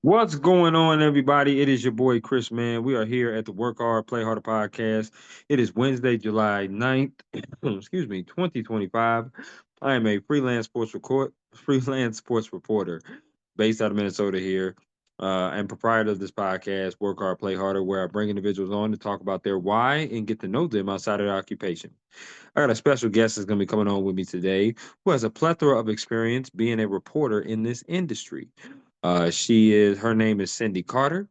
What's going on, everybody? It is your boy Chris, man. We are here at the Work Hard, Play Harder podcast. It is Wednesday, July 9th, excuse me, 2025. I am a freelance sports reporter based out of Minnesota here, and proprietor of this podcast, Work Hard, Play Harder, where I bring individuals on to talk about their why and get to know them outside of their occupation. I got a special guest that's going to be coming on with me today who has a plethora of experience being a reporter in this industry. Her name is Cindy Carter.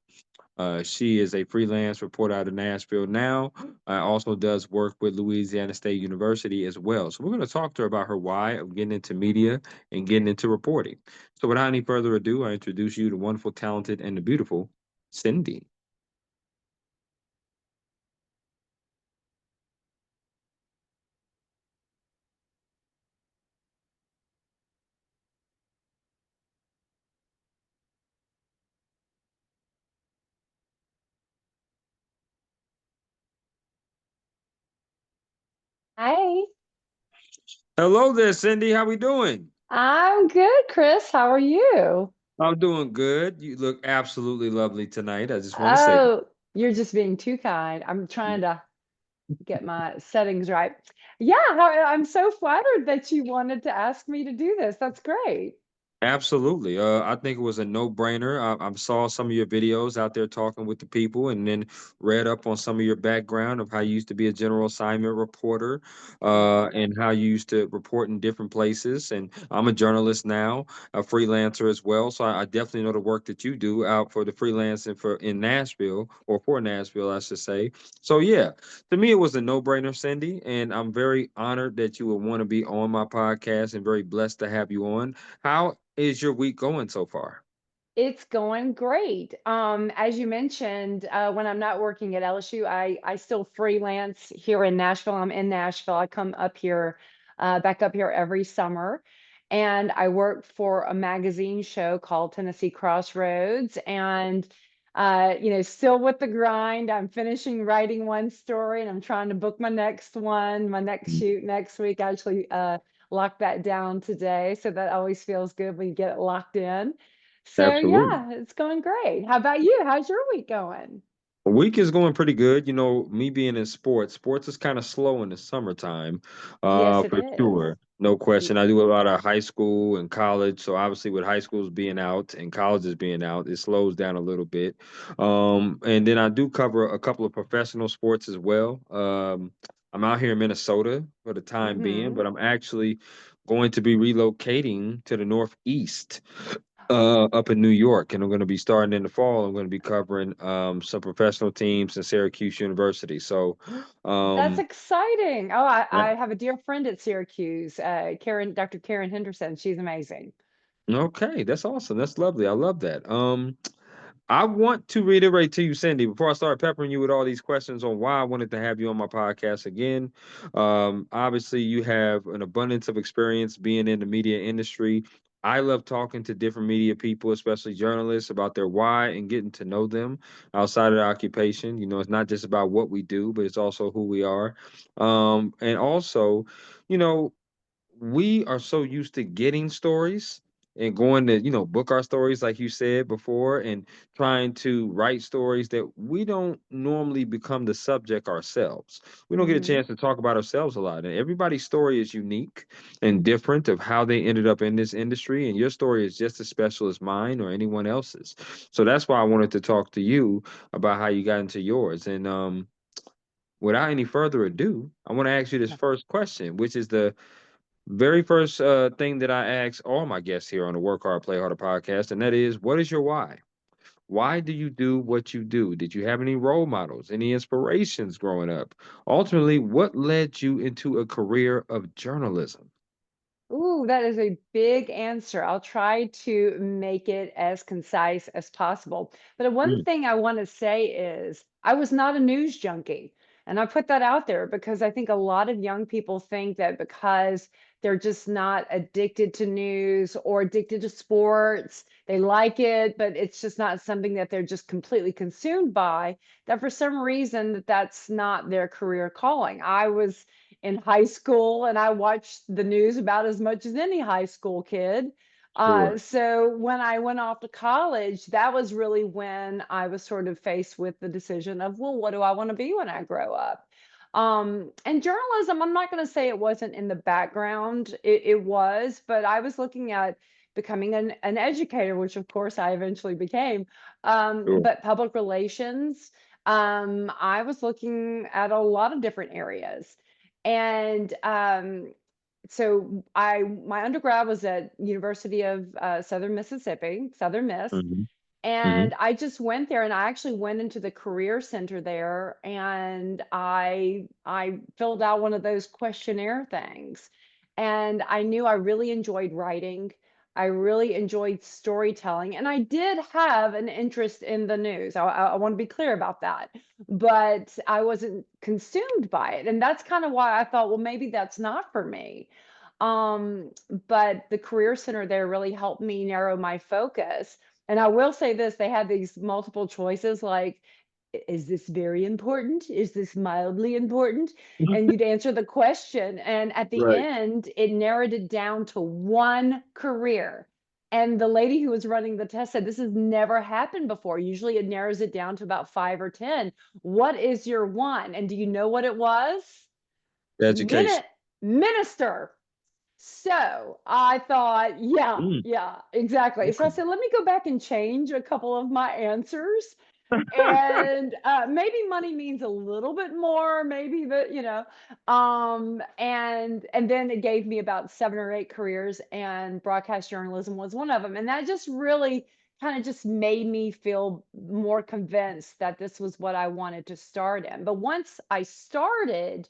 She is a freelance reporter out of Nashville now. Also does work with Louisiana State University as well. So we're going to talk to her about her why of getting into media and getting into reporting. So without any further ado, I introduce you to wonderful, talented, and the beautiful Cindy. Hi, Hello there, Cindy. How we doing? I'm good, Chris. How are you? I'm doing good. You look absolutely lovely tonight. I just want to say. Oh, you're just being too kind. I'm trying to get my settings right. Yeah, I'm so flattered that you wanted to ask me to do this. That's great. Absolutely. I think it was a no-brainer. I saw some of your videos out there talking with the people, and then read up on some of your background of how you used to be a general assignment reporter, Yeah. and how you used to report in different places. And I'm a journalist now, a freelancer as well. So I definitely know the work that you do out for the freelancing for in Nashville or for Nashville, I should say. So yeah, to me, it was a no-brainer, Cindy, and I'm very honored that you would want to be on my podcast and very blessed to have you on. How is your week going so far? It's going great. As you mentioned, when I'm not working at LSU, I still freelance here in Nashville. I'm in Nashville. I come up here, back up here every summer, and I work for a magazine show called Tennessee Crossroads. And still with the grind. I'm finishing writing one story, and I'm trying to book my next one, my next Mm. shoot next week. I actually locked that down today, so that always feels good when you get it locked in. So Absolutely. yeah, it's going great. How about you? How's your week going? A week is going pretty good. You know, me being in sports is kind of slow in the summertime, Yes, it for is. sure. No Y- question. I do a lot of high school and college. So obviously with high schools being out and colleges being out, it slows down a little bit. And then I do cover a couple of professional sports as well. I'm out here in Minnesota for the time being, Mhm. but I'm actually going to be relocating to the Northeast, up in New York, and I'm going to be starting in the fall. I'm going to be covering some professional teams in Syracuse University. So, That's um, exciting. Oh, yeah. I have a dear friend at Syracuse, Dr. Karen Henderson. She's amazing. Okay, that's awesome. That's lovely. I love that. I want to reiterate to you, Cindy, before I start peppering you with all these questions on why I wanted to have you on my podcast again. Obviously, you have an abundance of experience being in the media industry. I love talking to different media people, especially journalists, about their why and getting to know them outside of their occupation. You know, it's not just about what we do, but it's also who we are. And also, you know, we are so used to getting stories and going to, book our stories like you said before, and trying to write stories that we don't normally become the subject ourselves. We don't get a Hmm. chance to talk about ourselves a lot, and everybody's story is unique and different of how they ended up in this industry, and your story is just as special as mine or anyone else's. So that's why I wanted to talk to you about how you got into yours. And without any further ado, I want to ask you this first question, which is the very first thing that I ask all my guests here on the Work Hard, Play Harder podcast, and that is, what is your why? Why do you do what you do? Did you have any role models, any inspirations growing up? Ultimately, what led you into a career of journalism? Ooh, that is a big answer. I'll try to make it as concise as possible. But one Mm, thing I want to say is I was not a news junkie. And I put that out there because I think a lot of young people think that because they're just not addicted to news or addicted to sports, they like it, but it's just not something that they're just completely consumed by, that for some reason that's not their career calling. I was in high school and I watched the news about as much as any high school kid. Sure. So when I went off to college, that was really when I was sort of faced with the decision of, well, what do I want to be when I grow up? And journalism, I'm not going to say it wasn't in the background. It was, but I was looking at becoming an educator, which of course I eventually became. Sure. But public relations, I was looking at a lot of different areas. And so I my undergrad was at University of Southern Mississippi, Southern Miss, Mhm. Mhm. and I just went there and I actually went into the career center there and I filled out one of those questionnaire things. And I knew I really enjoyed writing. I really enjoyed storytelling and I did have an interest in the news. I want to be clear about that. But I wasn't consumed by it. And that's kind of why I thought, well, maybe that's not for me. Um, but the career center there really helped me narrow my focus. And I will say this, they had these multiple choices like, Is this very important? Is this mildly important?" And you'd answer the question. And at the Right. end, it narrowed it down to one career. And the lady who was running the test said, "This has never happened before. Usually it narrows it down to about five or 10. What is your one?" And do you know what it was? Education. Minute Minister. So I thought, yeah, Mm, yeah, exactly. So I okay. said, let me go back and change a couple of my answers. And maybe money means a little bit more, maybe that, and then it gave me about seven or eight careers, and broadcast journalism was one of them. And that just really kind of just made me feel more convinced that this was what I wanted to start in. But once I started,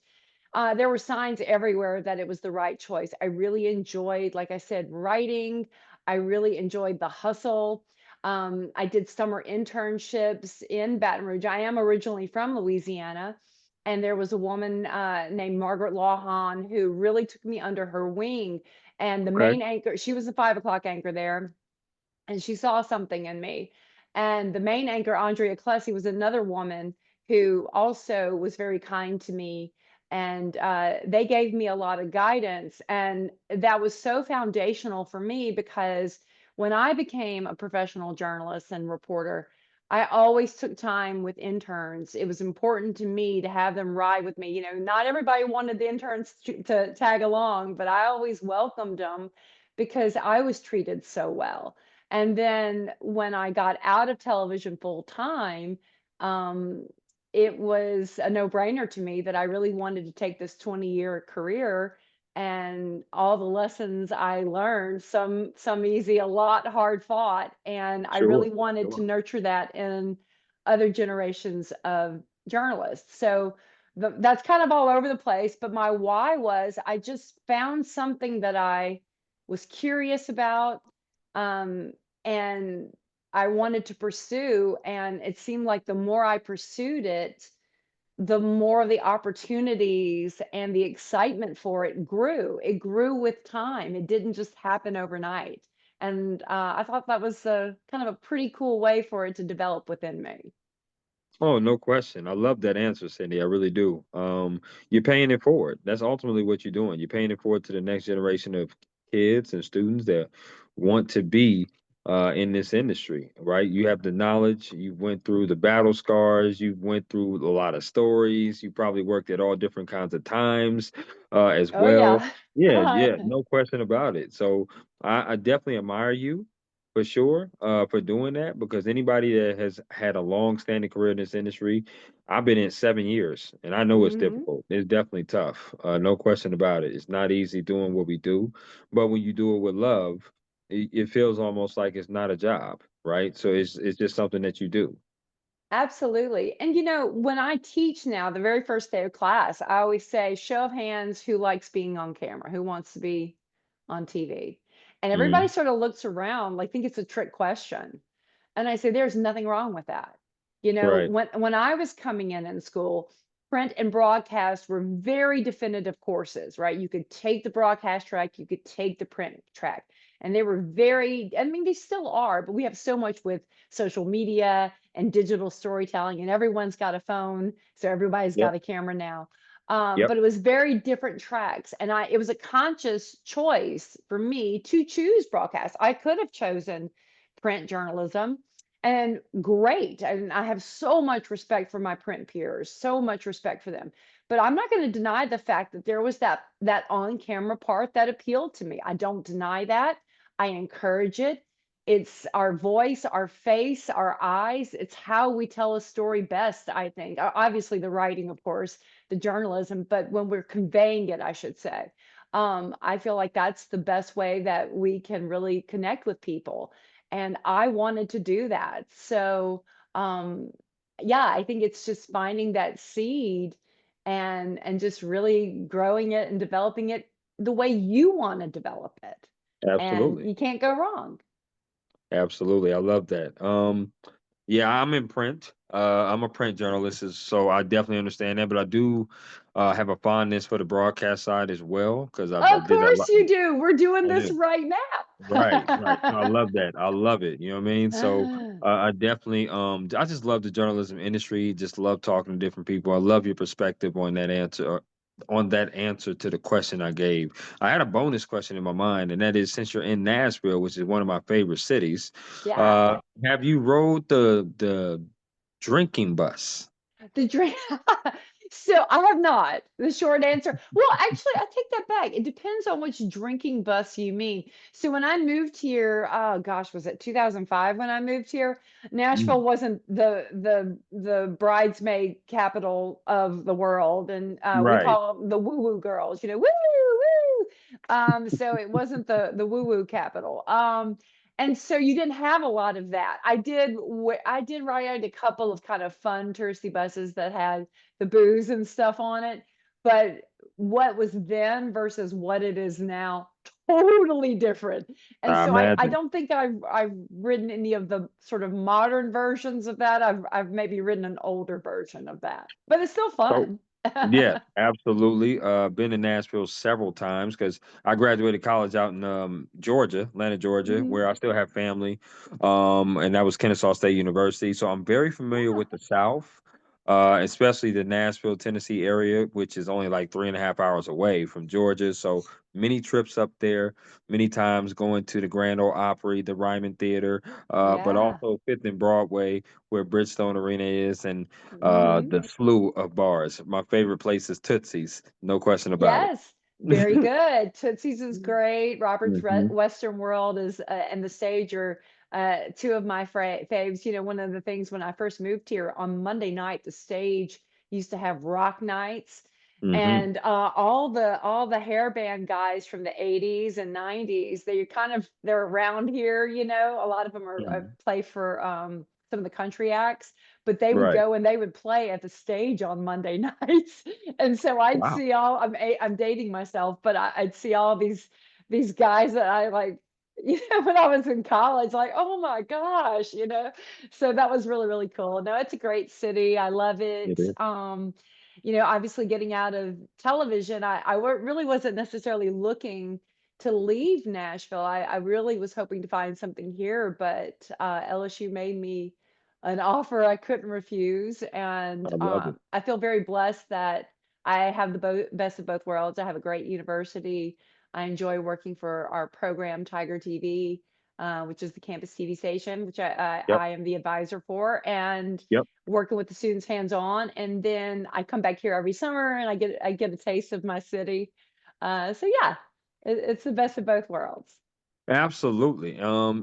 there were signs everywhere that it was the right choice. I really enjoyed, like I said, writing. I really enjoyed the hustle. I did summer internships in Baton Rouge. I am originally from Louisiana, and there was a woman named Margaret Lawhon who really took me under her wing. And the Okay. main anchor, she was the 5 o'clock anchor there, and she saw something in me. And the main anchor, Andrea Klesse, was another woman who also was very kind to me. And they gave me a lot of guidance. And that was so foundational for me because when I became a professional journalist and reporter, I always took time with interns. It was important to me to have them ride with me. Not everybody wanted the interns to tag along, but I always welcomed them because I was treated so well. And then when I got out of television full time, um, it was a no-brainer to me that I really wanted to take this 20-year career and all the lessons I learned, some easy, a lot hard fought, and I Sure. really wanted to Sure. nurture that in other generations of journalists. So that's kind of all over the place, but my why was I just found something that I was curious about, um, and I wanted to pursue. And it seemed like the more I pursued it, the more the opportunities and the excitement for it grew. It grew with time. It didn't just happen overnight. And I thought that was kind of a pretty cool way for it to develop within me. Oh, no question. I love that answer, Cindy. I really do. You're paying it forward. That's ultimately what you're doing. You're paying it forward to the next generation of kids and students that want to be in this industry, right? You have the knowledge. You went through the battle scars. You went through a lot of stories. You probably worked at all different kinds of times as Oh, well. yeah. Yeah, yeah, no question about it. So I definitely admire you for sure, for doing that because anybody that has had a long-standing career in this industry, I've been in 7 years, and I know it's Hmm. difficult. It's definitely tough. No question about it. It's not easy doing what we do, but when you do it with love, it feels almost like it's not a job, right? So it's just something that you do. Absolutely. And when I teach now, the very first day of class, I always say, show of hands, who likes being on camera? Who wants to be on TV? And everybody Mm, sort of looks around like think it's a trick question. And I say, there's nothing wrong with that. right. When I was coming in school, print and broadcast were very definitive courses, right? You could take the broadcast track, you could take the print track. And they were very, I mean, they still are, but we have so much with social media and digital storytelling, and everyone's got a phone, so everybody's Yep. got a camera now. Yep. But it was very different tracks, and I it was a conscious choice for me to choose broadcast. I could have chosen print journalism, and great, and I have so much respect for my print peers, so much respect for them. But I'm not going to deny the fact that there was that on-camera part that appealed to me. I don't deny that. I encourage it. It's our voice, our face, our eyes. It's how we tell a story best, I think. Obviously, the writing, of course, the journalism, but when we're conveying it, I should say. I feel like that's the best way that we can really connect with people. And I wanted to do that. So, yeah, I think it's just finding that seed and just really growing it and developing it the way you want to develop it. And Absolutely. you can't go wrong. Absolutely. I love that. Yeah, I'm in print. I'm a print journalist, so I definitely understand that. But I do have a fondness for the broadcast side as well because I Of did that a lot. course you do. We're doing I this do. right Right, right. So I now. love that. I love it. You know what I mean? So I definitely I just love the journalism industry. Just love talking to different people. I love your perspective on that answer to the question I gave. I had a bonus question in my mind, and that is since you're in Nashville, which is one of my favorite cities, Yeah. have you rode the drinking bus? The drink. So I have not. The short answer. Well, actually, I take that back. It depends on which drinking bus you mean. So when I moved here, oh gosh, was it 2005 when I moved here? Nashville Mm, wasn't the bridesmaid capital of the world, and we right. call them the woo woo girls. Woo woo. So it wasn't the woo woo capital. And so you didn't have a lot of that. I did ride a couple of kind of fun touristy buses that had the booze and stuff on it, but what was then versus what it is now, totally different. And I so I imagine. don't think I've ridden any of the sort of modern versions of that. I've maybe ridden an older version of that, but it's still So fun. yeah, absolutely. Been to Nashville several times because I graduated college out in Georgia, Atlanta, Georgia, Mhm. where I still have family. And that was Kennesaw State University. So I'm very familiar with the South, especially the Nashville, Tennessee area, which is only like 3.5 hours away from Georgia. So many trips up there, many times going to the Grand Ole Opry, the Ryman Theater, but Yeah. also Fifth and Broadway, where Bridgestone Arena is, and Mhm. the slew of bars. My favorite place is Tootsie's, no question about it. Yes, very good. Tootsie's is great. Robert's Mhm, Western World is and the Stage are two of my faves. One of the things when I first moved here on Monday night, the Stage used to have rock nights, mhm, and all the hair band guys from the 80s and 90s. They're around here. A lot of them are mhm. play for some of the country acts, but they would Right. go and they would play at the Stage on Monday nights. And so I'd Wow. see I'm dating myself, but I'd see all these guys that I like, when I was in college, like, oh my gosh, So that was really, really cool. No, it's a great city. I love It it. is. Obviously getting out of television, really wasn't necessarily looking to leave Nashville. I really was hoping to find something here, but LSU made me an offer I couldn't refuse, and I love it. I feel very blessed that I have the best of both worlds. I have a great university. I enjoy working for our program, Tiger TV, which is the campus TV station, which Yep, I am the advisor for, and yep. working with the students hands on. And then I come back here every summer, and I get a taste of my city. So yeah, it's the best of both worlds. Absolutely.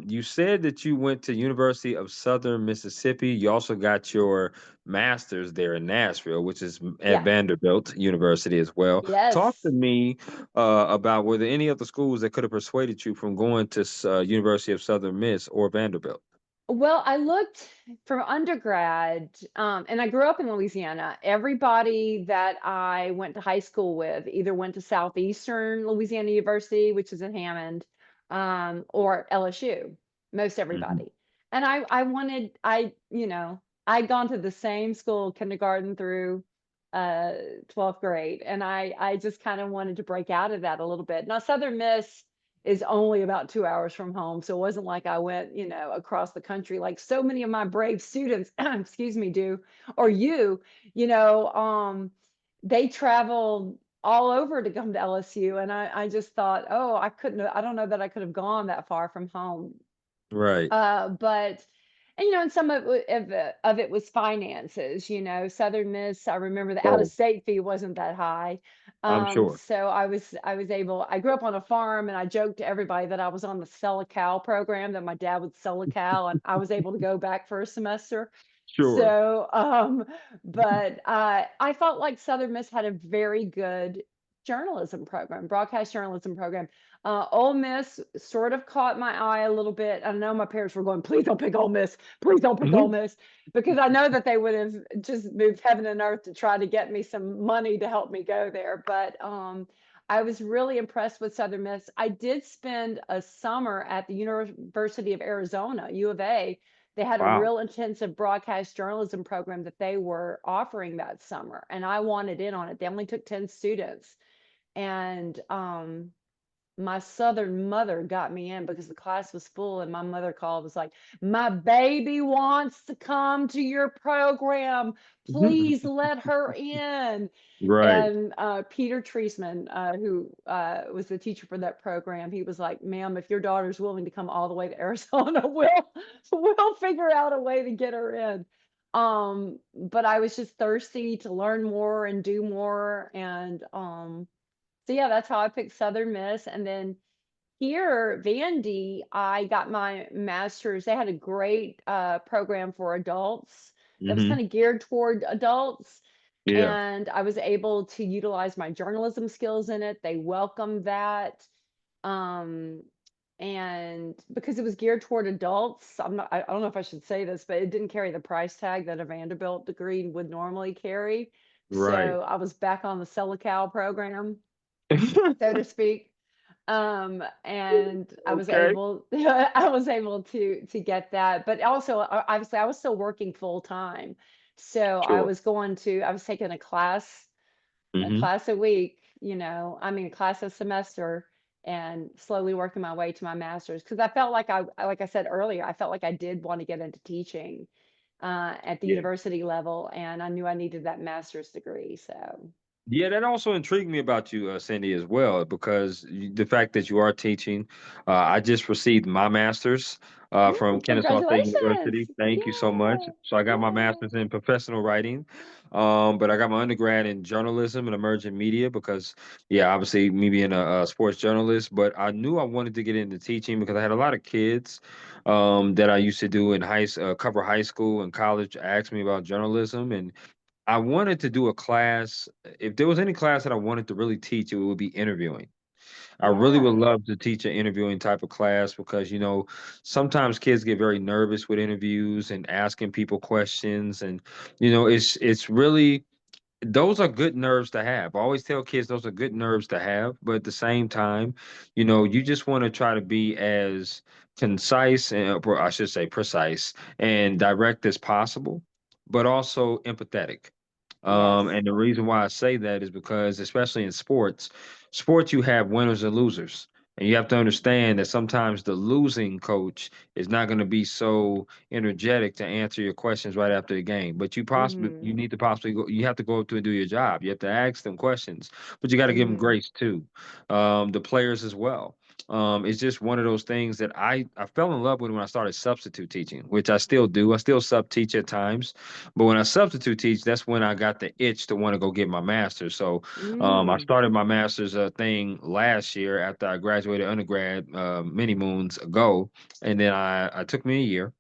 You said that you went to University of Southern Mississippi. You also got your master's there in Nashville, which is at Yeah. Vanderbilt University as well. Talk to Yes. me about were there any other schools that could have persuaded you from going to University of Southern Miss or Vanderbilt? Well, I looked for undergrad, and I grew up in Louisiana. Everybody that I went to high school with either went to Southeastern Louisiana University, which is in Hammond, or LSU, most Hmm. everybody. And I'd gone to the same school, kindergarten through 12th grade, and I just kind of wanted to break out of that a little bit. Now, Southern Miss is only about 2 hours from home, so it wasn't like I went, across the country like so many of my brave students, excuse me, do, or you know, they traveled all over to come to LSU, and I just thought, "Oh, I don't know that I could have gone that far from home." Right. But and, and some of it was finances, Southern Miss, I remember the Oh, out-of-state fee wasn't that high. I'm sure. So I grew up on a farm, and I joked to everybody that I was on the Sell a Cow program, that my dad would sell a cow, and I was able to go back for a semester. Sure. So, but, I felt like Southern Miss had a very good journalism program, broadcast journalism program. Ole Miss sort of caught my eye a little bit. I know my parents were going, "Please don't pick Ole Miss. Please don't pick Ole Mhm. Miss," because I know that they would have just moved heaven and earth to try to get me some money to help me go there. But I was really impressed with Southern Miss. I did spend a summer at the University of Arizona, U of A. They had a Wow. real intensive broadcast journalism program that they were offering that summer, and I wanted in on it. They only took 10 students. And my Southern mother got me in because the class was full, and my mother called, was like, "My baby wants to come to your program. Mhm. Please let her in." Right. And Peter Treisman, who was the teacher for that program, he was like, "Ma'am, if your daughter's willing to come all the way to Arizona, we'll figure out a way to get her in." But I was just thirsty to learn more and do more, and so yeah, that's how I picked Southern Miss. And then here, Vandy, I got my master's. They had a great program for adults that was kind Mhm. of geared toward adults. Yeah. And I was able to utilize my journalism skills in it. They welcomed that. Um, and because it was geared toward adults, I don't know if I should say this, but it didn't carry the price tag that a Vanderbilt degree would normally carry. Right. So I was back on the Selical program, so to speak. And I was Okay. able I was able to get that, but also, obviously, I was still working full time. So Sure. I was taking a Mhm. class a week, I mean, a class a semester, and slowly working my way to my master's, because I felt like like I said earlier, I felt like I did want to get into teaching at the Yeah. university level, and I knew I needed that master's degree. So, Yeah, that also intrigued me about you, Cindy, as well, because the fact that you are teaching. I just received my master's from Kennesaw State congratulations! University. Thank you so much. Yay! So I got my master's Yay! in professional writing, but I got my undergrad in journalism and emerging media because, yeah, obviously me being a sports journalist, but I knew I wanted to get into teaching because I had a lot of kids that I used to do in cover high school and college ask me about journalism, and I wanted to do a class. If there was any class that I wanted to really teach, it would be interviewing. I really would Yeah. love to teach an interviewing type of class because, sometimes kids get very nervous with interviews and asking people questions. And, it's really those are good nerves to have. I always tell kids those are good nerves to have, but at the same time, you just want to try to be as concise and, or I should say, precise and direct as possible, but also empathetic. Yes. And the reason why I say that is because, especially in sports, you have winners and losers. And you have to understand that sometimes the losing coach is not going to be so energetic to answer your questions right after the game. But you Mhm. need to possibly go, you have to go up to and do your job. You have to ask them questions, but you got to give them Mhm. grace too. The players as well. It's just one of those things that I fell in love with when I started substitute teaching, which I still do. I still sub teach at times, but when I substitute teach, that's when I got the itch to want to go get my master's. So I Mm. started my master's thing last year after I graduated undergrad many moons ago, and then I took me a year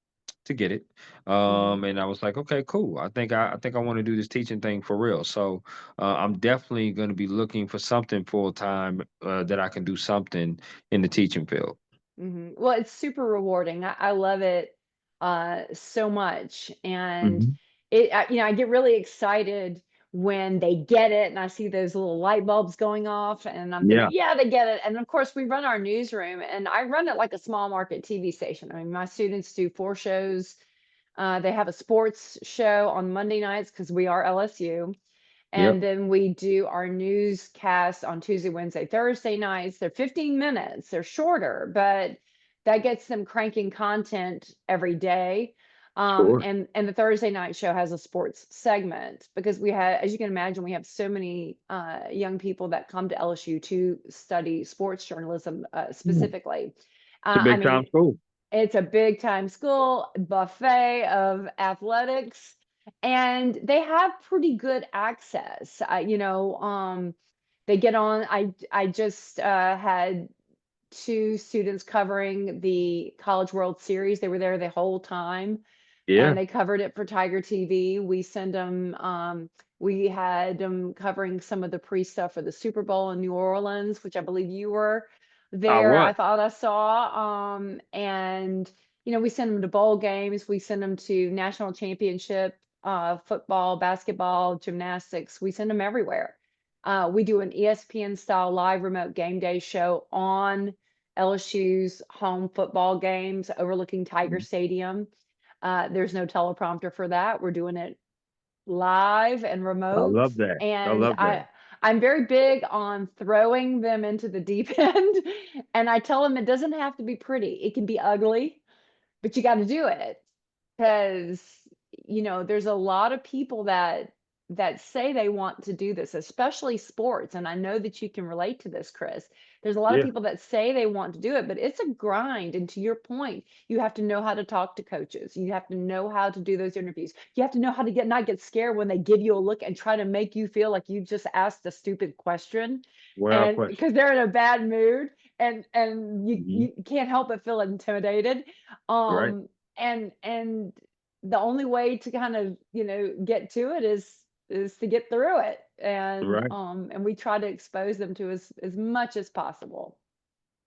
to get it. Mhm. And I was like, okay, cool. I think I want to do this teaching thing for real. So I'm definitely going to be looking for something full time that I can do something in the teaching field. Mhm. Well, it's super rewarding. I love it so much, and Hmm. I get really excited when they get it, and I see those little light bulbs going off, and I'm thinking, Yeah. yeah, they get it. And of course, we run our newsroom, and I run it like a small market TV station. I mean, my students do 4 shows. They have a sports show on Monday nights because we are LSU. And Yep. then we do our newscast on Tuesday, Wednesday, Thursday nights. They're 15 minutes, they're shorter, but that gets them cranking content every day. Sure. And the Thursday night show has a sports segment because we had, as you can imagine, we have so many young people that come to LSU to study sports journalism Mm. specifically. It's a I big time mean, school. it's a big time school, buffet of athletics, and they have pretty good access. They get on. I just had two students covering the College World Series. They were there the whole time, and Yeah. they covered it for Tiger TV. We had them covering some of the pre-stuff for the Super Bowl in New Orleans, which I believe you were I there. I was. thought I saw. And we send them to bowl games. We send them to national championship football, basketball, gymnastics. We send them everywhere. We do an ESPN style live remote game day show on LSU's home football games overlooking Tiger Mhm. Stadium. There's no teleprompter for that. We're doing it live and I remote. love that. I And love that. I'm very big on throwing them into the deep end. And I tell them it doesn't have to be pretty. It can be ugly, but you got to do it because there's a lot of people that say they want to do this, especially sports, and I know that you can relate to this, Chris. There's a lot of Yeah. people that say they want to do it, but it's a grind, and to your point, you have to know how to talk to coaches. You have to know how to do those interviews. You have to know how to not get scared when they give you a look and try to make you feel like you just asked a stupid question, Without and question. because they're in a bad mood, and you Mhm. you can't help but feel intimidated. Right. And the only way to kind of, get to it is to get through it. Right. And we try to expose them to as much as possible.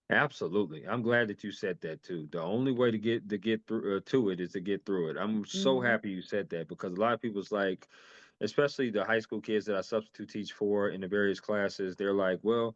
Absolutely. I'm glad that you said that too. The only way to get through to it is to get through it. I'm so Mhm. happy you said that because a lot of people's like, especially the high school kids that I substitute teach for in the various classes, they're like, well,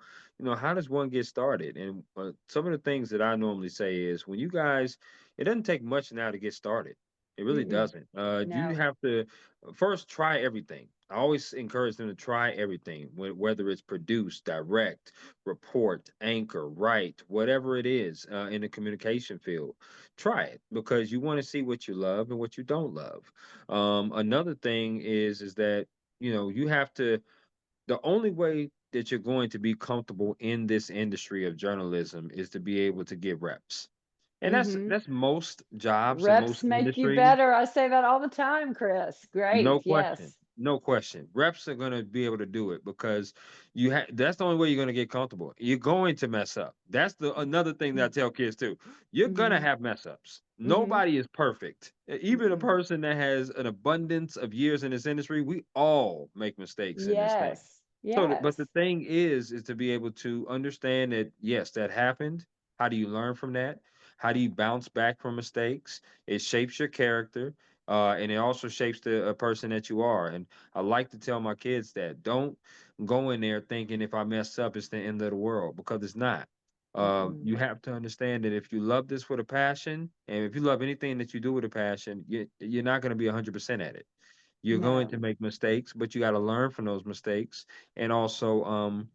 how does one get started? And some of the things that I normally say is when you guys, it doesn't take much now to get started. It really Mm-mm. doesn't. You No. have to first try everything. I always encourage them to try everything, whether it's produce, direct, report, anchor, write, whatever it is in the communication field. Try it because you want to see what you love and what you don't love. Another thing is that you have to. The only way that you're going to be comfortable in this industry of journalism is to be able to get reps, and that's Mhm. that's most jobs and Reps most make you industries. better. I say that all the time, Chris. No Great. question. Yes. No question. Reps are going to be able to do it because that's the only way you're going to get comfortable. You're going to mess up. That's the another thing that I tell kids too. You're going to Mhm. have mess ups. Mhm. Nobody is perfect. Even a Mm-mm. person that has an abundance of years in this industry, we all make mistakes in this thing. Yes. But the Yes. thing is to be able to understand that yes, that happened. How do you learn from that? How do you bounce back from mistakes? It shapes your character, and it also shapes the person that you are. And I like to tell my kids that don't go in there thinking if I mess up, it's the end of the world because it's not. Mm-mm. You have to understand that if you love this with a passion, and if you love anything that you do with a passion, you're not going to be 100% at it. You're going to No. make mistakes, but you got to learn from those mistakes and also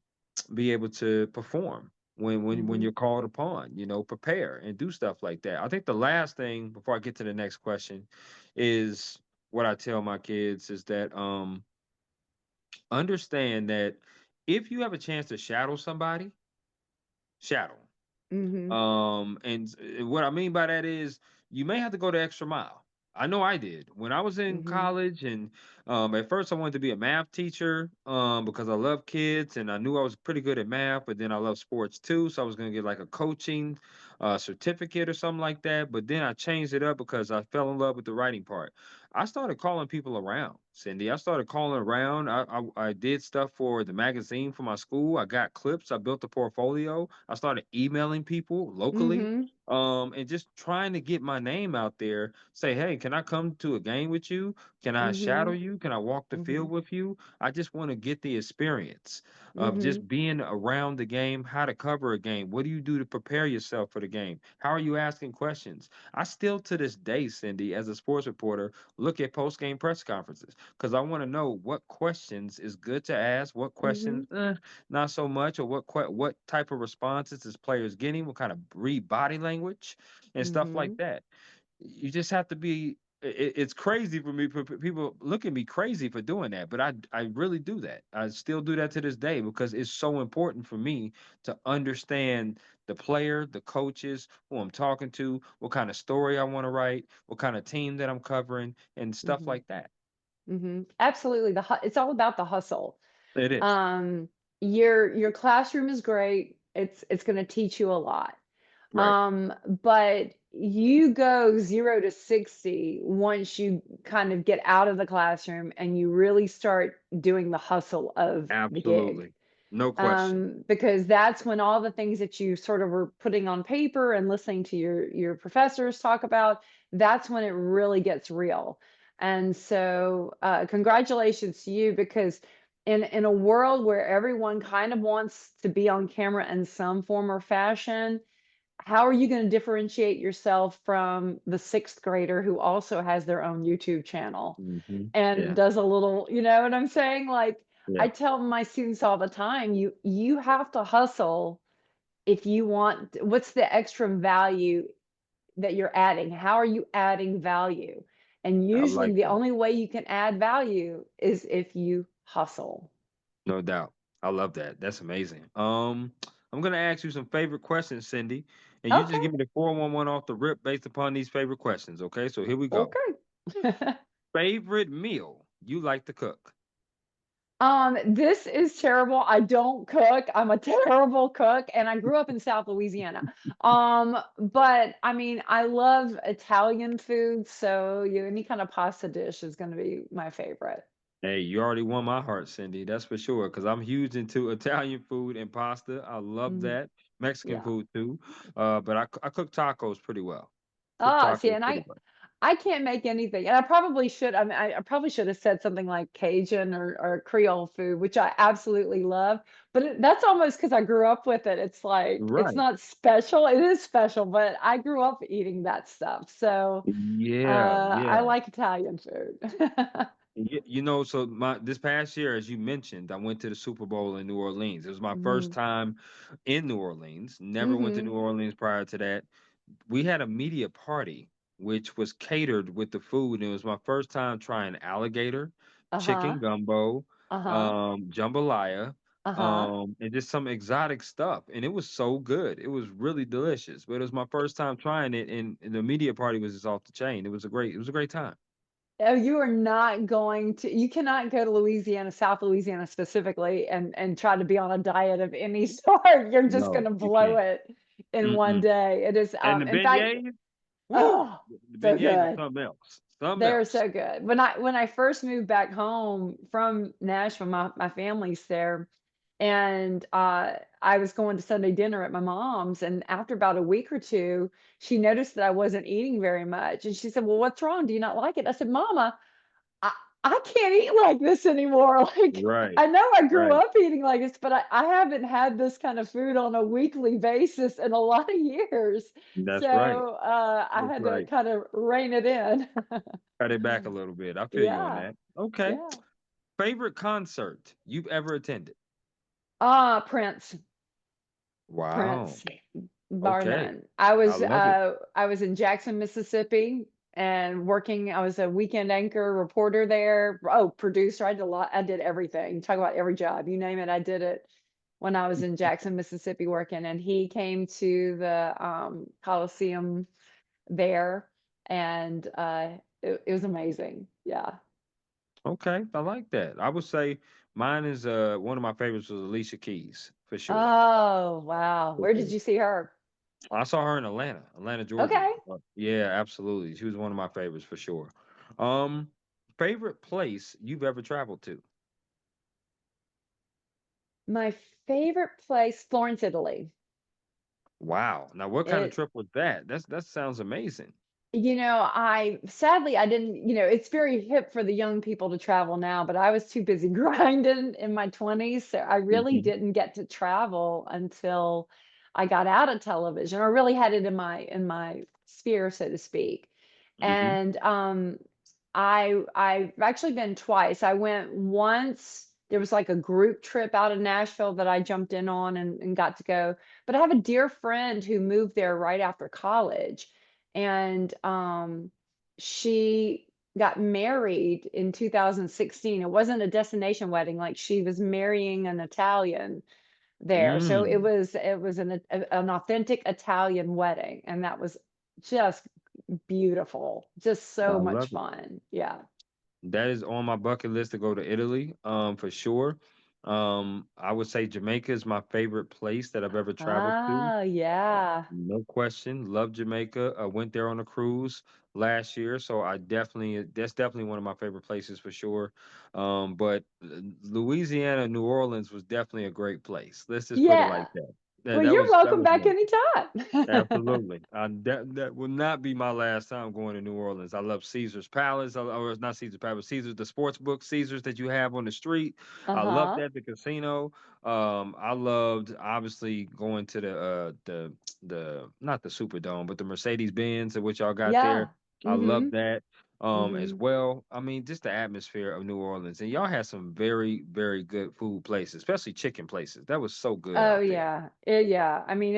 be able to perform when Mhm. you're called upon, prepare and do stuff like that. I think the last thing before I get to the next question is what I tell my kids is that understand that if you have a chance to shadow somebody, shadow 'em. Mhm. What I mean by that is you may have to go the extra mile. I know I did when I was in Mhm. college, and at first I wanted to be a math teacher because I love kids and I knew I was pretty good at math, but then I love sports too, so I was going to get like a coaching certificate or something like that. But then I changed it up because I fell in love with the writing part. I started calling people around, Cindy. I started calling around. I did stuff for the magazine for my school. I got clips. I built a portfolio. I started emailing people locally, Mhm. and just trying to get my name out there. Say, hey, can I come to a game with you? Can I shadow Mhm. you? Can I walk the field Mhm. with you? I just want to get the experience of Mhm. just being around the game, how to cover a game. What do you do to prepare yourself for the game? How are you asking questions? I still to this day, Cindy, as a sports reporter, look at post game press conferences because I want to know what questions is good to ask, what questions Mhm. not so much, or what type of responses is players getting, what kind of read body language and stuff like Mhm. that. You just have to be. it's crazy for me. People look at me crazy for doing that, but I really do that. I still do that to this day because it's so important for me to understand the player, the coaches, who I'm talking to, what kind of story I want to write, what kind of team that I'm covering, and stuff Mhm. like that. Mhm. Absolutely. It's all about the hustle. It is. Um, your classroom is great. It's going to teach you a lot. Right. But you go 0 to 60 once you kind of get out of the classroom and you really start doing the hustle of the gig. Absolutely. No question. Because that's when all the things that you sort of were putting on paper and listening to your professors talk about, that's when it really gets real. And so, congratulations to you because in a world where everyone kind of wants to be on camera in some form or fashion, how are you going to differentiate yourself from the sixth grader who also has their own YouTube channel? And Yeah. does a little, you know what I'm saying? Like I Yeah. tell my students all the time, you have to hustle if you want what's the extra value that you're adding? How are you adding value? And I usually like the that. only way you can add value is if you hustle. No doubt. I love that. That's amazing. I'm gonna ask you some favorite questions, Cindy, and you just Okay. give me the 411 off the rip based upon these favorite questions. Okay, so here we go. Okay. Favorite meal you like to cook? This is terrible. I don't cook. I'm a terrible cook, and I grew up in South Louisiana. But I mean, I love Italian food, so any kind of pasta dish is going to be my favorite. Hey, you already won my heart, Cindy. That's for sure. Because I'm huge into Italian food and pasta. I love Mhm. that. Mexican Yeah. food too. But I cook tacos pretty well. Cook Ah, see, tacos and pretty I well. I can't make anything, and I probably should. I mean, I probably should have said something like Cajun or Creole food, which I absolutely love. But that's almost because I grew up with it. It's like it's Right. not special. It is special, but I grew up eating that stuff. So Yeah. I Yeah. like Italian food. So my this past year, as you mentioned, I went to the Super Bowl in New Orleans. It was my first Mhm. time in New Orleans. Never went to New Mhm. Orleans prior to that. We had a media party, which was catered with the food. And it was my first time trying alligator, Uh-huh. chicken gumbo, Uh-huh. jambalaya, Uh-huh. and just some exotic stuff. And it was so good. It was really delicious. But it was my first time trying it, and the media party was just off the chain. It was a great time. Oh, you are not going to you cannot go to Louisiana, South Louisiana specifically, and try to be on a diet of any sort. You're just No, gonna you blow can't. it in one Mm-mm. day. It is, And the in fact, beignets, woo! oh, The so beignets are good. something else. Something They're else. so good. When I first moved back home from Nashville, my family's there, and, I was going to Sunday dinner at my mom's, and after about a week or 2, she noticed that I wasn't eating very much, and she said, "Well, what's wrong? Do you not like it?" I said, "Mama, I I can't eat like this anymore." Like, Right, I know I grew right. up eating like this, but I haven't had this kind of food on a weekly basis in a lot of years. That's right. So, I That's had to right. kind of rein it in. Cut it back a little bit. I feel you on Yeah, that. Okay. yeah. Favorite concert you've ever attended? Prince. Wow. Prince, bar Okay. none. I love it. I was in Jackson, Mississippi, and working I was a weekend anchor reporter there. Oh, producer, I did a lot. I did everything. Talk about every job, you name it, I did it when I was in Jackson, Mississippi working, and he came to the, Coliseum there, and, it was amazing. Yeah. Okay. I like that. I would say mine is one of my favorites was Alicia Keys, for sure. Oh, wow. For Where did sure. you see her? I saw her in Atlanta, Georgia. Okay. Yeah, absolutely. She was one of my favorites for sure. Um, Favorite place you've ever traveled to? My favorite place, Florence, Italy. Wow. Now, what kind of It trip was that? That sounds amazing. I sadly I didn't, it's very hip for the young people to travel now, but I was too busy grinding in my 20s, so I really Hmm. didn't get to travel until I got out of television or really had it in my sphere, so to speak. Hmm. And I've actually been twice. I went once. There was like a group trip out of Nashville that I jumped in on and got to go. But I have a dear friend who moved there right after college, and she got married in 2016. It wasn't a destination wedding, like, she was marrying an Italian there. So Mm, it was an authentic Italian wedding, and that was just beautiful. Just I so much love it. fun. Yeah. That is on my bucket list to go to Italy, for sure. I would say Jamaica is my favorite place that I've ever traveled to. Ah, yeah. No question. Love Jamaica. I went there on a cruise last year, so I definitely that's definitely one of my favorite places for sure. But Louisiana, New Orleans was definitely a great place. Let's just put it like Yeah. that. Well, That you're was welcome back wonderful. anytime. Absolutely. That will not be my last time going to New Orleans. I love Caesar's Palace, or it's not Caesar's Palace, Caesar's the sports book, Caesar's that you have on the street. I loved Uh-huh. that the casino. I loved obviously going to the not the Superdome, but the Mercedes Benz at which y'all got there. Yeah. I love Mhm. that as Mhm. well. I mean, just the atmosphere of New Orleans, and y'all had some very very good food places, especially chicken places. That was so good Oh, out there. yeah. Yeah. I mean,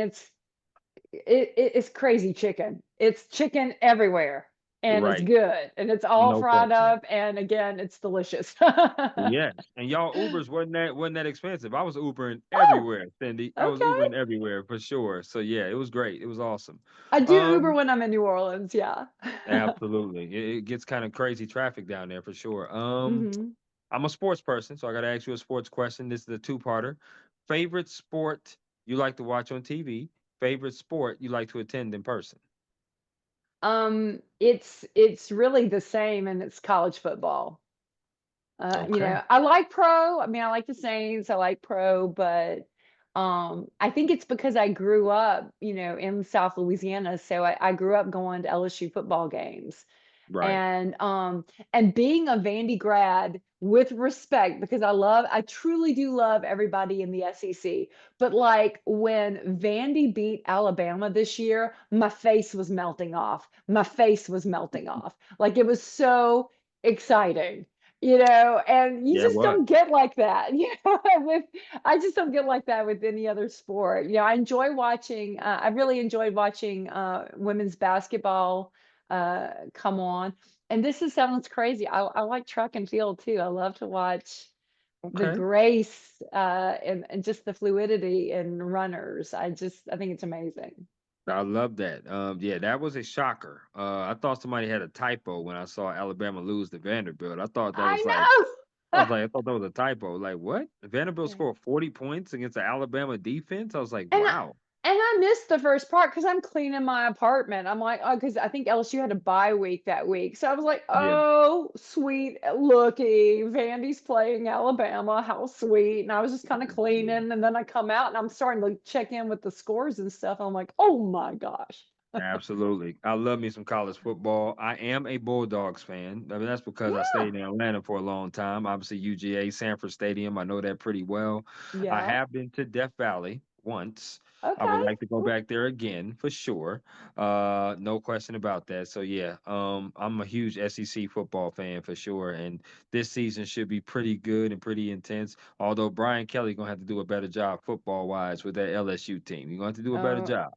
it's crazy chicken. It's chicken everywhere, and it's Right. good, and it's all No fried question. up, and again, it's delicious. Yes, and y'all Ubers wasn't that expensive. I was Ubering Oh, everywhere, Cindy. I was okay. Ubering everywhere for sure. So yeah, it was great. It was awesome. I do Uber Um, when I'm in New Orleans, yeah. absolutely. It gets kind of crazy traffic down there for sure. Mhm. I'm a sports person, so I got to ask you a sports question. This is a two-parter. Favorite sport you like to watch on TV? Favorite sport you like to attend in person? It's really the same, and it's college football. Okay. I like pro. I mean, I like the Saints. I like pro, but I think it's because I grew up, in South Louisiana. So I grew up going to LSU football games. Right. And being a Vandy grad with respect, because I truly do love everybody in the SEC. But like when Vandy beat Alabama this year, my face was melting off. My face was melting off. Like it was so exciting. And you Yeah, just what? don't get like that. With I just don't get like that with any other sport. I enjoy watching. I really enjoyed watching women's basketball come on. And sounds crazy. I like track and field too. I love to watch the Okay. grace and just the fluidity in runners. I think it's amazing. I love that. Yeah, that was a shocker. I thought somebody had a typo when I saw Alabama lose to Vanderbilt. I know. I thought that was a typo. Like, what? Vanderbilt scored 40 points against the Alabama defense? I was like, And wow. I missed the first part because 'cause I'm cleaning my apartment. I'm like, oh, because I think LSU had a bye week that week. So I was like, Yeah, "Oh, sweet looky, Vandy's playing Alabama. How sweet." And I was just kinda yeah. cleaning, and then I come out, and I'm starting to check in with the scores and stuff. I'm like, "Oh my gosh." Absolutely. I love me some college football. I am a Bulldogs fan. I mean, that's because I Yeah. stayed in Atlanta for a long time. Obviously, UGA, Sanford Stadium. I know that pretty well. I Yeah. have been to Death Valley once. I would Okay. like to go Ooh. back there again for sure. No question about that. So yeah, I'm a huge SEC football fan for sure. And this season should be pretty good and pretty intense. Although Brian Kelly gonna have to do a better job football wise with that LSU team. You're gonna have to do a better Oh, job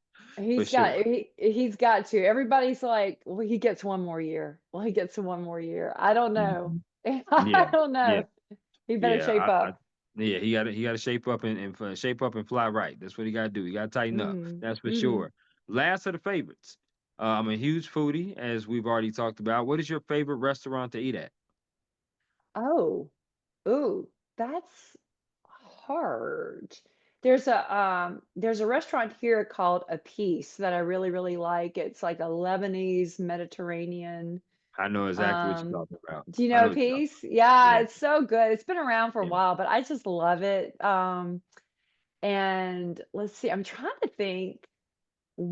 for sure. he's got to. Everybody's like, "Well, he gets one more year. Well, he gets one more year." I don't know. Mhm. Yeah, I don't yeah, know. He better yeah. shape up. Yeah. He got to shape up and shape up and fly right. That's what he got to do. He got to tighten up. Mhm. That's for Mhm. sure. Last of the favorites. I'm a huge foodie, as we've already talked about. What is your favorite restaurant to eat at? Oh. Ooh, that's hard. There's a restaurant here called A Piece that I really, really like. It's like a Lebanese Mediterranean. I know exactly what you're Um, talking about. do you I know know A what you're talking Piece? Yeah, about. it's so good. It's been around for a Yeah, while, but I just love it. And let's see, I'm trying to think,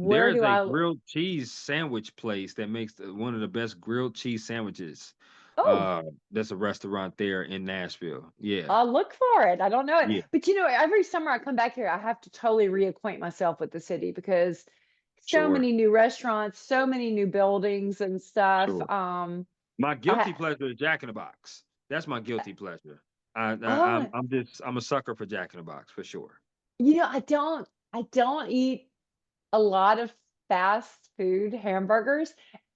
There where is do a I grilled cheese sandwich place that makes one of the best grilled cheese sandwiches. Oh, That's a restaurant there in Nashville. Yeah, I'll look for it. I don't know it. yeah, But every summer I come back here, I have to totally reacquaint myself with the city because so sure, many new restaurants, so many new buildings and stuff. sure. My I guilty pleasure is Jack in the Box. That's my guilty pleasure. oh, I'm a sucker for Jack in the Box for sure. I don't eat a lot of fast food hamburgers.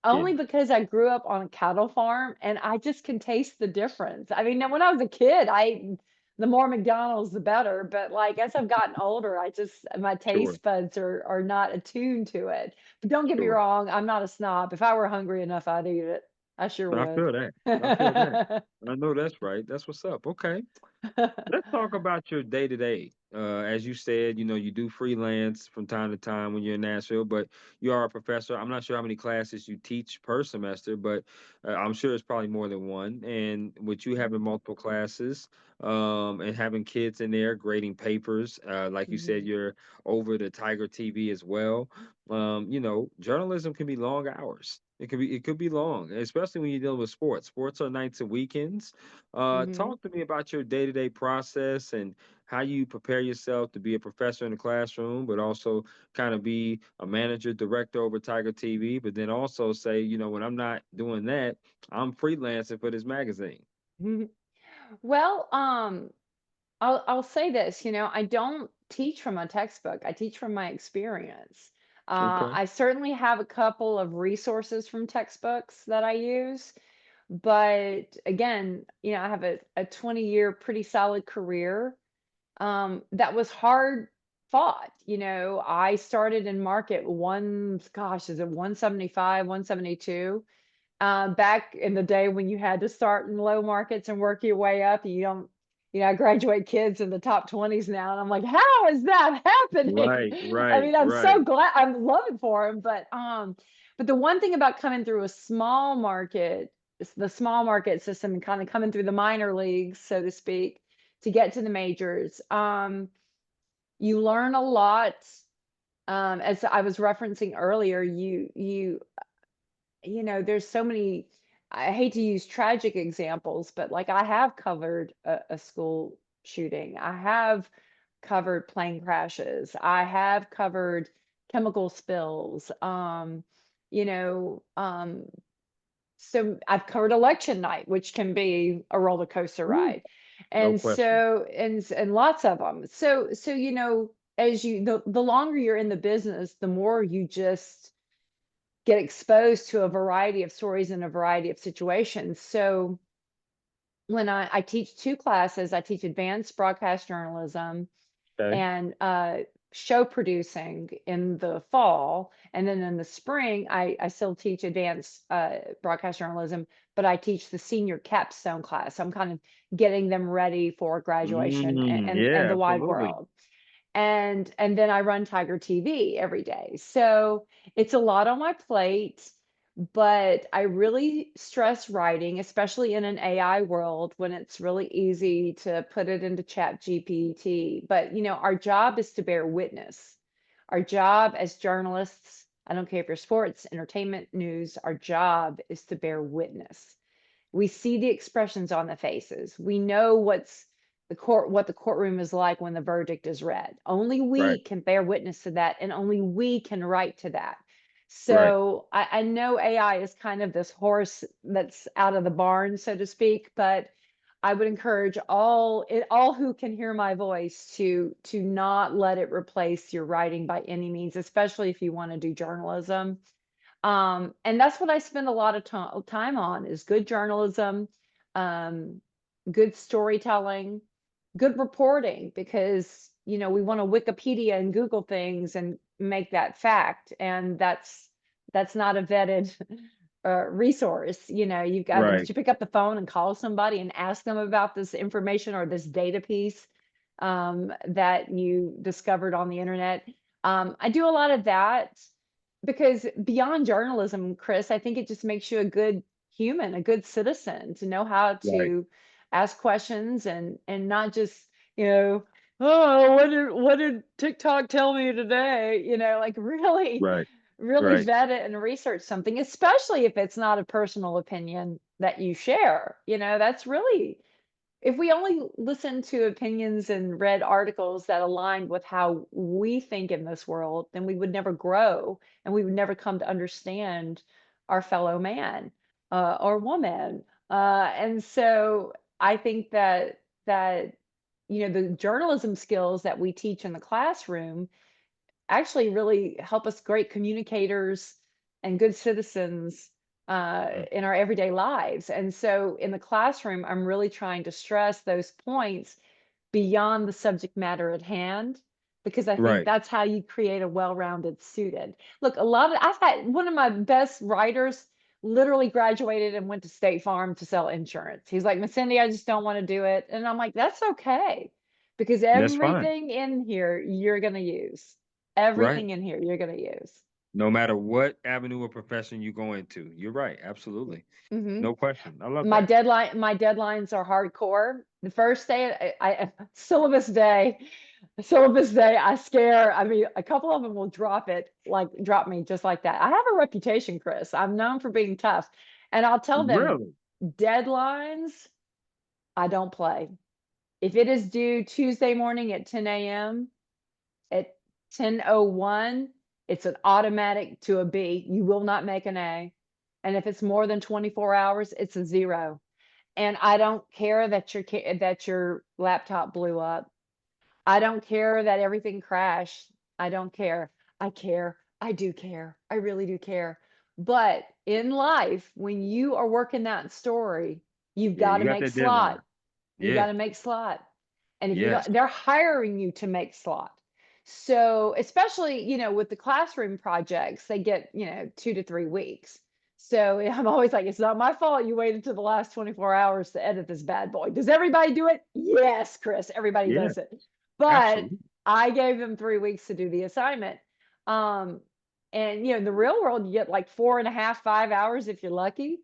Yeah, Only because I grew up on a cattle farm and I just can taste the difference. I mean, now when I was a kid, I the more McDonald's, the better, but, like, as I've gotten older, I just my sure, taste buds are not attuned to it. But don't get me sure. wrong, I'm not a snob. If I were hungry enough, I'd eat it. I sure I would. feel that. I feel that. I know that's right. That's what's up. Okay. Let's talk about your day to day. As you said, you do freelance from time to time when you're in Nashville, but you are a professor. I'm not sure how many classes you teach per semester, but I'm sure it's probably more than one. And with you having multiple classes, and having kids in there grading papers, like you said, Mhm. you're over the Tiger TV as well. Journalism can be long hours. It could be long, especially when you're dealing with sports. Sports are nights and weekends. Mhm. Talk to me about your day-to-day process and how you prepare yourself to be a professor in the classroom, but also kind of be a manager, director over Tiger TV, but then also say, when I'm not doing that, I'm freelancing for this magazine. Well, I'll say this, I don't teach from a textbook. I teach from my experience. Okay. I certainly have a couple of resources from textbooks that I use, but again, I have a 20-year pretty solid career that was hard fought. I started in market gosh, is it 175, 172? Back in the day when you had to start in low markets and work your way up, you don't I graduate kids in the top 20s now, and I'm like, "How is that happening?" Right, I right, mean, I'm right. so glad I'm loving for 'em, but the one thing about coming through a small market is the small market system and kinda coming through the minor leagues, so to speak, to get to the majors, you learn a lot, as I was referencing earlier, there's so many I hate to use tragic examples, but like I have covered a school shooting. I have covered plane crashes. I have covered chemical spills. You know, um, so I've covered election night, which can be a roller coaster Woo. ride. No And question. so and lots of them. So as the longer you're in the business, the more you just get exposed to a variety of stories in a variety of situations. So when I teach two classes, I teach advanced broadcast journalism Okay. and show producing in the fall. And then in the spring, I still teach advanced broadcast journalism, but I teach the senior capstone class. I'm kind of getting them ready for graduation and Yeah, the wide absolutely. world and then I run Tiger TV every day. So it's a lot on my plate, but I really stress writing, especially in an AI world when it's really easy to put it into Chat GPT. But our job is to bear witness. Our job as journalists, I don't care if you're sports, entertainment, news, our job is to bear witness. We see the expressions on the faces. We know what the courtroom is like when the verdict is read. Only Right, we can bear witness to that, and only we can write to that. right, So I know AI is kind of this horse that's out of the barn, so to speak, but I would encourage all who can hear my voice to not let it replace your writing by any means, especially if you want to do journalism. And that's what I spend a lot of time on is good journalism, um, good storytelling, good reporting, because we want to Wikipedia and Google things and make that fact, and that's not a vetted resource. You've got unless right. you pick up the phone and call somebody and ask them about this information or this data piece that you discovered on the internet. I do a lot of that because beyond journalism, Chris, I think it just makes you a good human, a good citizen to know how Right, to ask questions and not just, you know, oh, what did TikTok tell me today? Like really, right, really right, vet it and research something, especially if it's not a personal opinion that you share. That's really if we only listened to opinions and read articles that aligned with how we think in this world, then we would never grow and we would never come to understand our fellow man or woman. And so I think that the journalism skills that we teach in the classroom actually really help us great communicators and good citizens Mm. in our everyday lives. And so in the classroom, I'm really trying to stress those points beyond the subject matter at hand, because I think Right. that's how you create a well-rounded student. Look, a lot of I've had one of my best writers literally graduated and went to State Farm to sell insurance. He's like, "Miss Cindy, I just don't want to do it." And I'm like, "That's okay, because That's fine. everything in here you're going to use. Right. Everything in here you're going to use." No matter what avenue or profession you go into. You're right. Absolutely. Mhm. No question. I love My that. deadlines are hardcore. The first day, syllabus day, I scare. I mean, a couple of them will drop me just like that. I have a reputation, Chris. I'm known for being tough, and I'll tell them Really? deadlines, I don't play. If it is due Tuesday morning at 10 a.m., at 10:01, it's an automatic to a B. You will not make an A. And if it's more than 24 hours, it's a 0. And I don't care that your laptop blew up. I don't care that everything crashed. I don't care. I care. I do care. I really do care. But in life, when you are working that story, you've Yeah, got you to got make that deadline. slot. You Yeah. gotta make slot. And if you Yes. don't, they're hiring you to make slot. So, especially, with the classroom projects, they get, 2 to 3 weeks. So, I'm always like, "It's not my fault you waited to the last 24 hours to edit this bad boy." Does everybody do it? Yes, Chris, everybody Yeah. does it. But Absolutely. I gave them 3 weeks to do the assignment. Um, and, in the real world, you get like 4.5, 5 hours if you're lucky.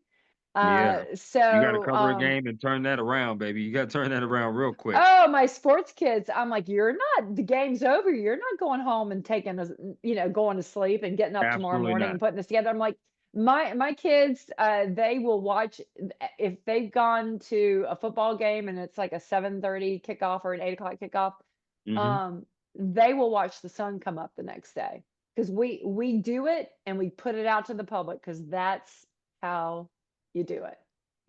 Yeah. Uh, You got to so, cover a um game and turn that around, baby. You got to turn that around real quick. Oh, my sports kids, I'm like, "You're not the game's over. You're not going home and taking a going to sleep and getting up tomorrow Absolutely morning not. and putting this together." I'm like, my kids, they will watch if they've gone to a football game and it's like a 7:30 kickoff or an 8 o'clock kickoff, Hmm. um, they will watch the sun come up the next day, because we do it and we put it out to the public, because that's how you do it.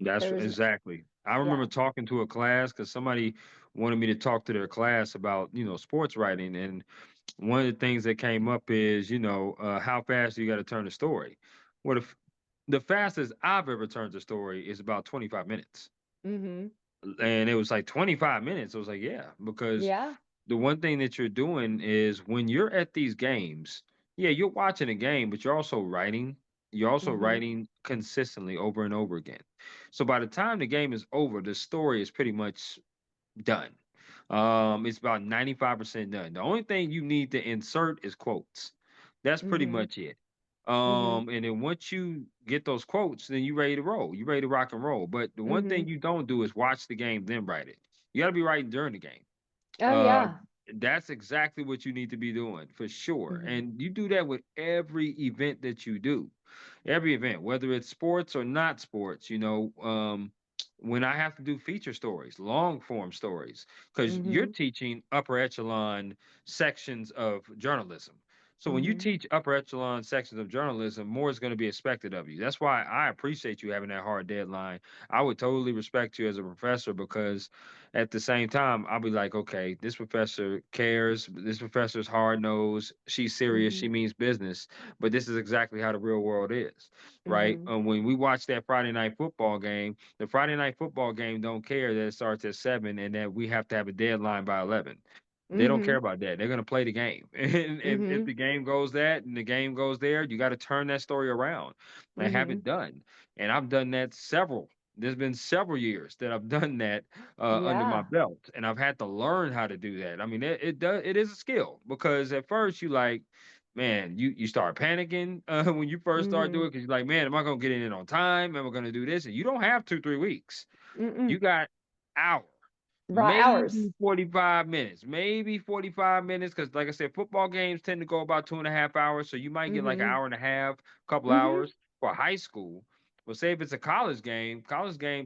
That's There's exactly. I remember Yeah. talking to a class because somebody wanted me to talk to their class about, sports writing. And one of the things that came up is, how fast you got to turn a story. Well, the fastest I've ever turned a story is about 25 minutes. Mhm. And it was like 25 minutes. I was like, yeah, because Yeah. the one thing that you're doing is when you're at these games, yeah, you're watching a game, but you're also writing. You're also Mhm. writing consistently over and over again. So by the time the game is over, the story is pretty much done. It's about 95% done. The only thing you need to insert is quotes. That's pretty Mhm. much it. Mhm. And then once you get those quotes, then you ready to roll. You ready to rock and roll. But the one thing Mhm. you don't do is watch the game, then write it. You got to be writing during the game. Oh, Uh, yeah. that's exactly what you need to be doing for sure. Mhm. And you do that with every event that you do. Every event, whether it's sports or not sports, when I have to do feature stories, long form stories, because you're Mhm. teaching upper echelon sections of journalism. So when you Mhm. teach upper echelon sections of journalism, more is going to be expected of you. That's why I appreciate you having that hard deadline. I would totally respect you as a professor because at the same time, I'll be like, okay, this professor cares. This professor's hard nosed. She's serious. She Mhm. means business. But this is exactly how the real world is, right? Mhm. When we watch that Friday night football game, the Friday night football game don't care that it starts at 7 and that we have to have a deadline by 11. They don't care Mhm. about that. They're gonna play the game, and if Mhm. the game goes that and the game goes there, you got to turn that story around and have it Mhm. done. And I've done that several. There's been several years that I've done that under my Yeah. belt, and I've had to learn how to do that. I mean, it is a skill because at first you like, man, you start panicking when you first start doing Mhm. it because you're like, man, am I gonna get in it on time? Am I gonna do this? And you don't have 2 3 weeks. You Mm-mm. got hours, Raw hours. maybe 45 minutes, maybe 45 minutes. Because, like I said, football games tend to go about 2.5 hours. So you might get like an Mhm. hour and a half, couple Mhm. hours for high school. But say if it's a college game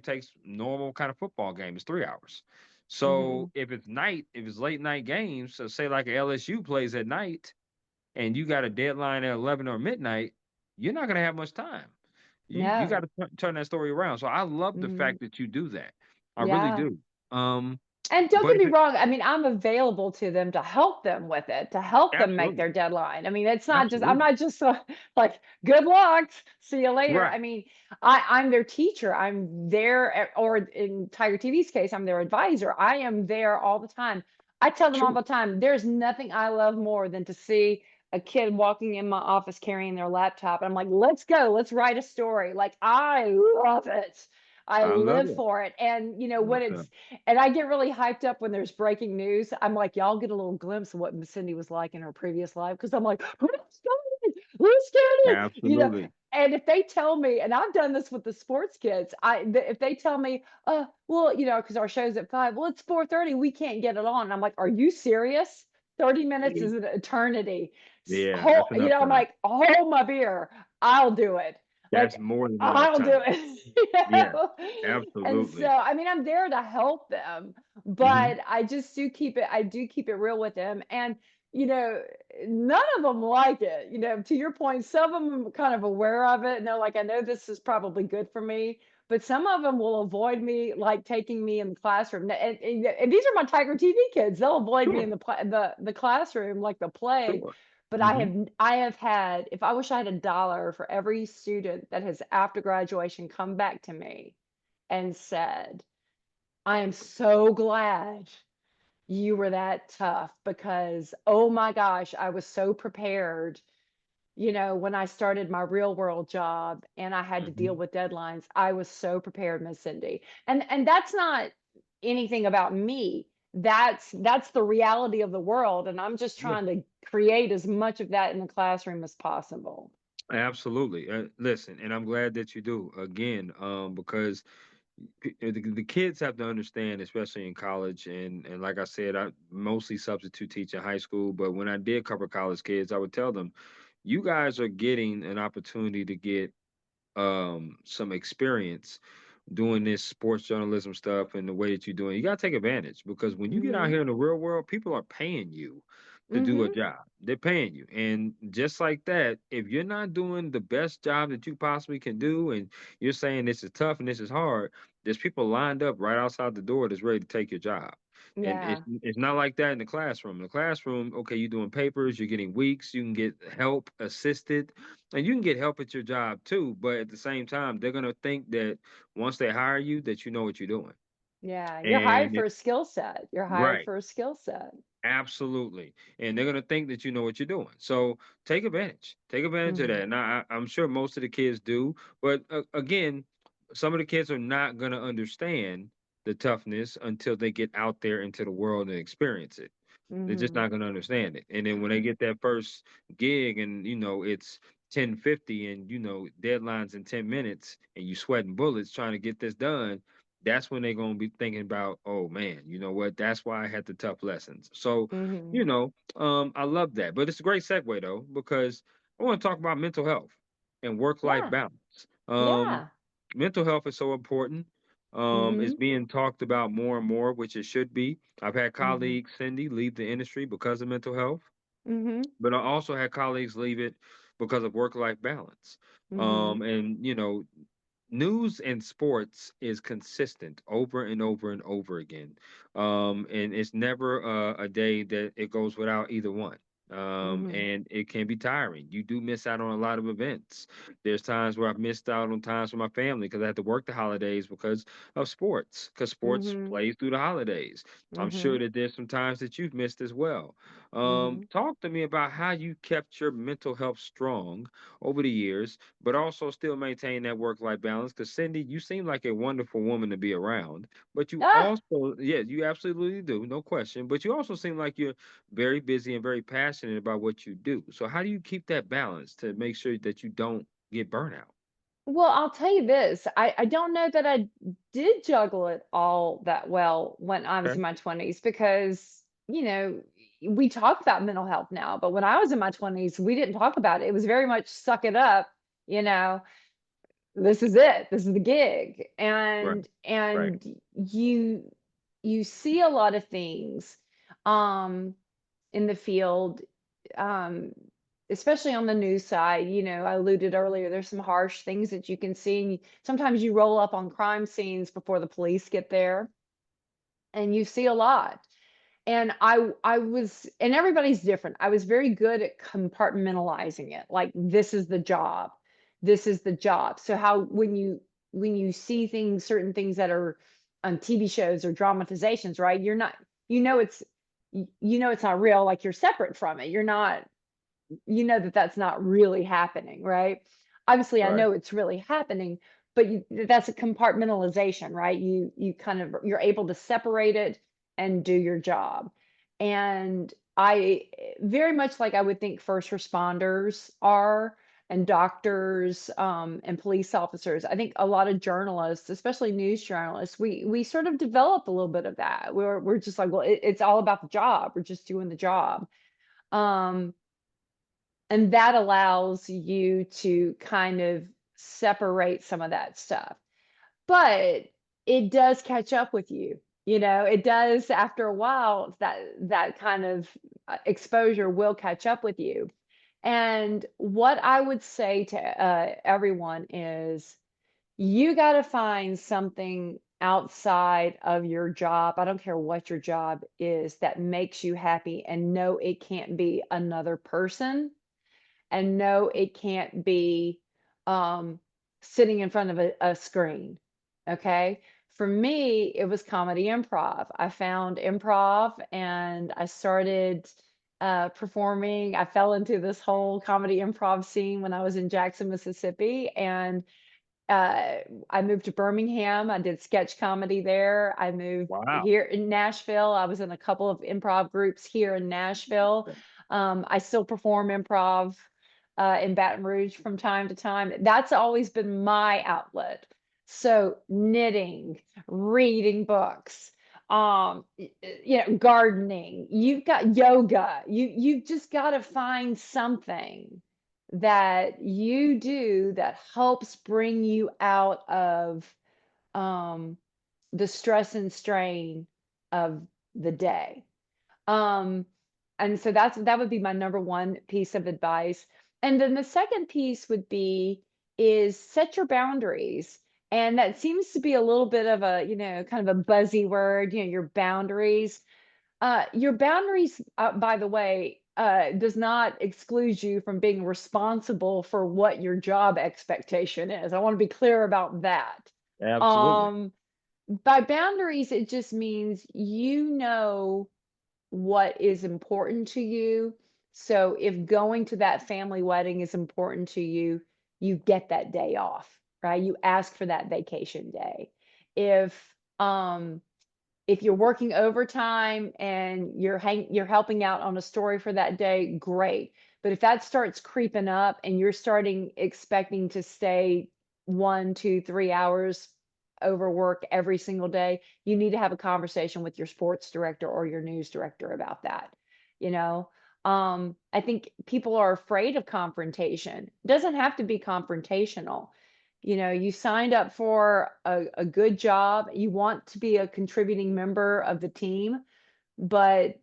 takes normal kind of football game, it's 3 hours. So Mhm. if it's late night games, so say like a LSU plays at night and you got a deadline at 11 or midnight, you're not going to have much time. You got No. to turn that story around. So I love the Mhm. fact that you do that. I really Yeah. do. And don't But get if me it, wrong, I mean, I'm available to them to help them with it, to help them make absolutely, their deadline. I mean, it's not just I'm absolutely, not just like, "Good luck, see you later." right, I mean, I'm their teacher. I'm there or in Tiger TV's case, I'm their advisor. I am there all the time. I tell them all sure, the time, there's nothing I love more than to see a kid walking in my office carrying their laptop. I'm like, "Let's go. Let's write a story." Like, I love it. I I love live it. for it. And, when Okay. it's and I get really hyped up when there's breaking news. I'm like, y'all get a little glimpse of what Miss Cindy was like in her previous life because I'm like, who's started? Who started? Absolutely. And if they tell me, and I've done this with the sports kids, if they tell me, well, because our show's at 5, well, it's 4:30, we can't get it on. I'm like, are you serious? 30 minutes Yeah, is an eternity. yeah, that's enough I'm time. like, hold my beer. I'll do it. That's Like, more than enough I'll do time. it. Yeah, And so, absolutely. I mean, I'm there to help them, Hmm. but I do keep it real with them. And, you know, none of them like it. To your point, some of them are kind of aware of it. And they're like, I know this is probably good for me, but some of them will avoid me, like taking me in the classroom. And these are my Tiger TV kids. They'll avoid me Sure, in the classroom, like the play. sure. But Hmm. I have had, if I wish I had a dollar for every student that has after graduation come back to me and said, I am so glad you were that tough because, oh my gosh, I was so prepared. When I started my real world job and I had to deal Hmm. with deadlines, I was so prepared, Miss Cindy. And that's not anything about me. That's the reality of the world. And I'm just Yeah, trying to create as much of that in the classroom as possible. absolutely. Listen, and I'm glad that you do again, because the kids have to understand, especially in college, and like I said, I mostly substitute teach in high school, but when I did cover college kids, I would tell them, you guys are getting an opportunity to get some experience doing this sports journalism stuff and the way that you're doing, you got to take advantage because when you get out Mhm. here in the real world, people are paying you to do a Mhm. job. They're paying you. And just like that, if you're not doing the best job that you possibly can do and you're saying this is tough and this is hard, there's people lined up right outside the door that's ready to take your job. And it's Yeah. it's not like that in the classroom. In the classroom, okay, you're doing papers, you're getting weeks, you can get help assisted, and you can get help at your job too. But at the same time, they're gonna think that once they hire you, that you know what you're doing. Yeah. You're hired And for a skill set. You're hired right, for a skill set. absolutely. And they're gonna think that you know what you're doing. So take advantage. Take advantage of that. Mhm. And I'm sure most of the kids do, but again, some of the kids are not gonna understand the toughness until they get out there into the world and experience it. They're just Mhm. not gonna understand it. And then when they get that first gig and it's 10:50 and deadlines in 10 minutes and you sweating bullets trying to get this done, that's when they're gonna be thinking about, oh man, you know what? That's why I had the tough lessons. So, Mhm. I love that. But it's a great segue though, because I want to talk about mental health and work-life Yeah. balance. Yeah. Mental health is so important. It's Mhm. being talked about more and more, which it should be. I've had Mhm. colleagues, Cindy, leave the industry because of mental health, Mhm. but I also had colleagues leave it because of work-life balance. Mhm. And news and sports is consistent over and over and over again. And it's never a day that it goes without either one. Mhm. And it can be tiring. You do miss out on a lot of events. There's times where I've missed out on times with my family because I had to work the holidays because of sports, because sports Mhm. plays through the holidays. I'm sure Mhm. that there's some times that you've missed as well. Mhm. Talk to me about how you kept your mental health strong over the years, but also still maintain that work-life balance. Because Cindy, you seem like a wonderful woman to be around, but you Ah! also, yeah, you absolutely do, no question. But you also seem like you're very busy and very passionate about what you do. So how do you keep that balance to make sure that you don't get burnout? Well, I'll tell you this, I don't know that I did juggle it all that well when I was Okay. in my 20s because, we talk about mental health now, but when I was in my 20s, we didn't talk about it. It was very much suck it up, you know, this is it. This is the gig. Right. Right. And you see a lot of things um in the field, um, especially on the news side. I alluded earlier, there's some harsh things that you can see. And sometimes you roll up on crime scenes before the police get there. and you see a lot. And I was, and everybody's different. I was very good at compartmentalizing it. Like, this is the job. This is the job. So how when you see things, certain things that are on TV shows or dramatizations, right? You're not, you know it's you know it's not real, like you're separate from it. You're not, you know that that's not really happening, right? Obviously, I Right. know it's really happening, but that's a compartmentalization, right? You kind of, you're able to separate it and do your job. And I very much like I would think first responders are, and doctors, and police officers. I think a lot of journalists, especially news journalists, we sort of develop a little bit of that. We're just like, well, it's all about the job. We're just doing the job. Um, and that allows you to kind of separate some of that stuff. But it does catch up with you. You know, it does after a while, that kind of exposure will catch up with you. And what I would say to everyone is you got to find something outside of your job. I don't care what your job is, that makes you happy, and know it can't be another person, and no, it can't be um, sitting in front of a screen. Okay. For me, it was comedy improv. I found improv and I started performing. I fell into this whole comedy improv scene when I was in Jackson, Mississippi. And uh, I moved to Birmingham. I did sketch comedy there. I moved Wow. here in Nashville. I was in a couple of improv groups here in Nashville. I still perform improv in Baton Rouge from time to time. That's always been my outlet. So knitting, reading books, gardening. You've got yoga. You've just got to find something that you do that helps bring you out of um, the stress and strain of the day. Um, and so that would be my number one piece of advice. And then the second piece would be is set your boundaries. And that seems to be a little bit of a, kind of a buzzy word, your boundaries. Your boundaries, by the way, does not exclude you from being responsible for what your job expectation is. I want to be clear about that. Absolutely. Um, by boundaries, it just means you know what is important to you. So if going to that family wedding is important to you, you get that day off, right? You ask for that vacation day. If um if you're working overtime and you're helping out on a story for that day, great. But if that starts creeping up and you're starting expecting to stay 1, 2, 3 hours over work every single day, you need to have a conversation with your sports director or your news director about that. You know, I think people are afraid of confrontation. It doesn't have to be confrontational. You signed up for a good job. You want to be a contributing member of the team, but